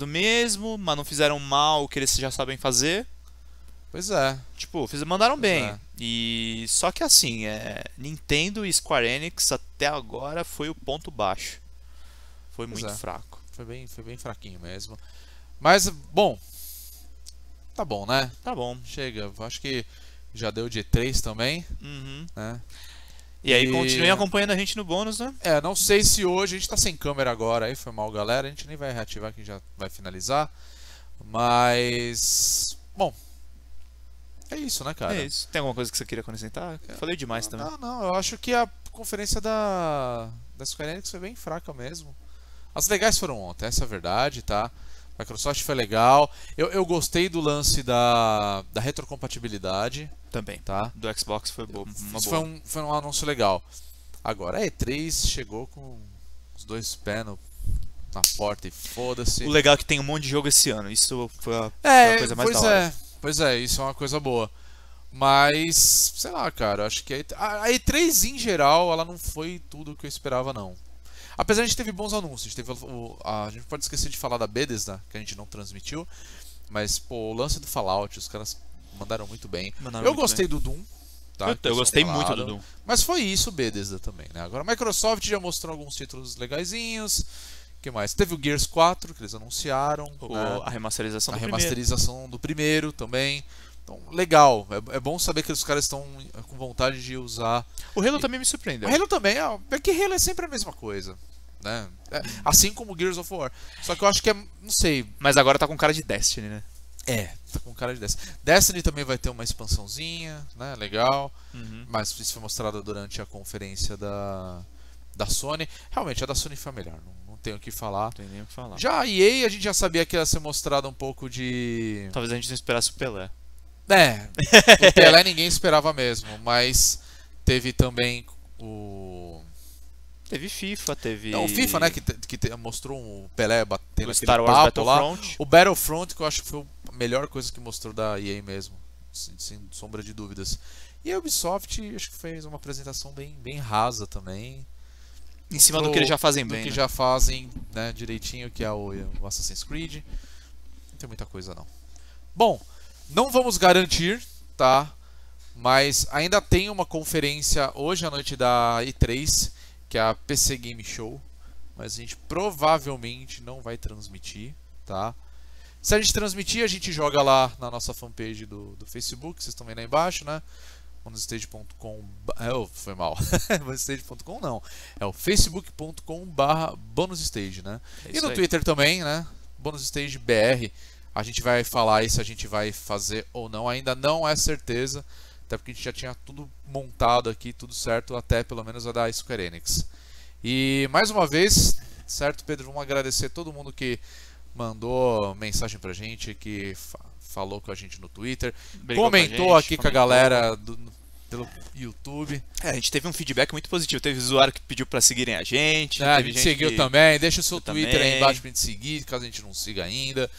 mesmo, mas não fizeram mal o que eles já sabem fazer. Pois é. Tipo, mandaram bem. E só que assim, Nintendo e Square Enix até agora foi o ponto baixo. Foi muito fraco. Foi bem fraquinho mesmo. Mas, bom. Tá bom, né? Tá bom. Chega. Acho que já deu de E3 também. Né? E aí, continuem acompanhando a gente no bônus, né? Não sei se hoje a gente tá sem câmera agora aí, foi mal, galera. A gente nem vai reativar, que já vai finalizar. Mas, bom, é isso, né, cara? É isso. Tem alguma coisa que você queria acrescentar? Falei demais também. Não, eu acho que a conferência da Square Enix foi bem fraca mesmo. As legais foram ontem, essa é a verdade, tá? A Microsoft foi legal. Eu gostei do lance da retrocompatibilidade. Também, tá? Do Xbox foi boa. Foi um anúncio legal. Agora, a E3 chegou com os dois pés na porta e foda-se. O legal é que tem um monte de jogo esse ano. Isso foi a coisa mais da hora. Pois é, isso é uma coisa boa. Mas, sei lá, cara, acho que a E3 em geral, ela não foi tudo o que eu esperava, não. Apesar de a gente teve bons anúncios. A gente pode esquecer de falar da Bethesda, que a gente não transmitiu. Mas, pô, o lance do Fallout, os caras mandaram muito bem. Eu gostei do Doom. Tá, eu gostei muito do Doom. Mas foi isso, Bethesda também, né? Agora a Microsoft já mostrou alguns títulos legaisinhos. O que mais? Teve o Gears 4, que eles anunciaram. A remasterização do primeiro também. Então, legal. É bom saber que os caras estão com vontade de usar. O Halo também me surpreendeu. O Halo também, porque Halo é sempre a mesma coisa, né? Assim como o Gears of War. Só que eu acho que não sei. Mas agora tá com cara de Destiny, né? Tá com cara de Destiny. Destiny também vai ter uma expansãozinha, né? Legal. Mas isso foi mostrado durante a conferência da Sony. Realmente, a da Sony foi melhor. Não tenho o que falar. Não tem nem o que falar. Já a EA, a gente já sabia que ia ser mostrado um pouco de... Talvez a gente não esperasse o Pelé. O Pelé ninguém esperava mesmo. Mas teve também o... Teve FIFA, teve... Não, o FIFA, né, que mostrou o Pelé batendo o aquele Star Wars papo Battlefront. Lá. O Battlefront, que eu acho que foi a melhor coisa que mostrou da EA mesmo, sem sombra de dúvidas. E a Ubisoft, acho que fez uma apresentação bem rasa também. Em cima do que eles já fazem bem, do que né? já fazem, né, direitinho, que é o Assassin's Creed. Não tem muita coisa, não. Bom, não vamos garantir, tá? Mas ainda tem uma conferência hoje à noite da E3, que é a PC Game Show, mas a gente provavelmente não vai transmitir, tá? Se a gente transmitir, a gente joga lá na nossa fanpage do Facebook, vocês estão vendo aí embaixo, né? bonusstage.com. Foi mal. bonusstage.com não. É o facebook.com/bonusstage, né? E no Twitter também, né? bonusstage.br. A gente vai falar aí se a gente vai fazer ou não. Ainda não é certeza. Até porque a gente já tinha tudo montado aqui, tudo certo, até pelo menos a da Square Enix. E mais uma vez, certo, Pedro? Vamos agradecer todo mundo que mandou mensagem pra gente, que falou com a gente no Twitter, comentou aqui com a galera pelo YouTube. A gente teve um feedback muito positivo. Teve usuário que pediu pra seguirem a gente. A gente seguiu também. Deixa o seu Twitter aí embaixo pra gente seguir, caso a gente não siga ainda.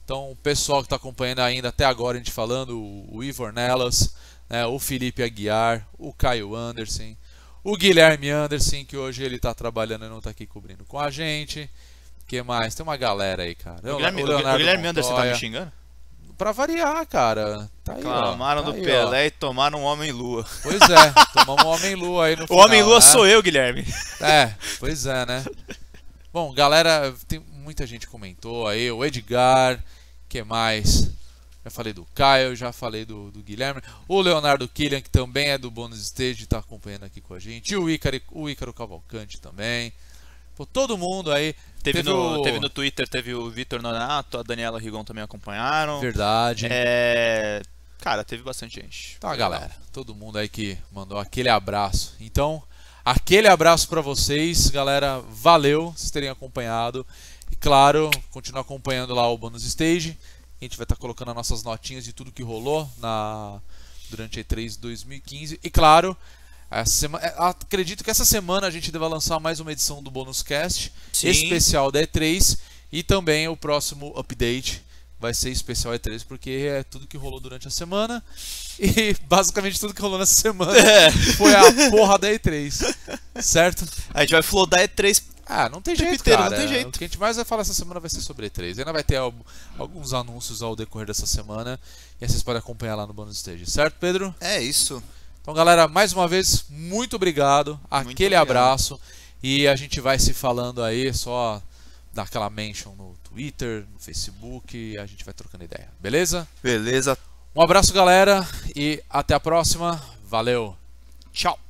Então, o pessoal que tá acompanhando ainda até agora, a gente falando, o Ivor Nelas, né, o Felipe Aguiar, o Caio Anderson, o Guilherme Anderson, que hoje ele tá trabalhando e não tá aqui cobrindo com a gente. O que mais? Tem uma galera aí, cara. O Guilherme Anderson tá me xingando? Pra variar, cara. Tá aí, clamaram do Pelé e tomaram um Homem-Lua. Pois é, tomamos um Homem-Lua aí no final. O Homem-Lua, né? Sou eu, Guilherme. Pois é, né? Bom, galera, tem muita gente comentou aí. O Edgar, que mais? Já falei do Caio, já falei do Guilherme. O Leonardo Killian, que também é do Bônus Stage, tá acompanhando aqui com a gente. E o Ícaro Cavalcante também. Pô, todo mundo aí. Teve no Twitter, teve o Vitor Nonato, a Daniela Rigon também acompanharam. Verdade. Cara, teve bastante gente. Então, galera, todo mundo aí que mandou aquele abraço. Então, aquele abraço pra vocês, galera. Valeu vocês terem acompanhado. E claro, continua acompanhando lá o Bônus Stage. A gente vai estar colocando as nossas notinhas de tudo que rolou durante a E3 2015. E claro, acredito que essa semana a gente deva lançar mais uma edição do Bônus Cast especial da E3. E também o próximo update vai ser especial E3, porque é tudo que rolou durante a semana. E basicamente tudo que rolou nessa semana foi a porra da E3. Certo? A gente vai flodar E3. Ah, não tem jeito, cara. Não tem jeito. O que a gente mais vai falar essa semana vai ser sobre E3. Ainda vai ter alguns anúncios ao decorrer dessa semana. E aí vocês podem acompanhar lá no Bonus Stage. Certo, Pedro? É isso. Então, galera, mais uma vez, muito obrigado. Aquele abraço. E a gente vai se falando aí, só daquela mention no Twitter, no Facebook. E a gente vai trocando ideia. Beleza? Beleza. Um abraço, galera. E até a próxima. Valeu. Tchau.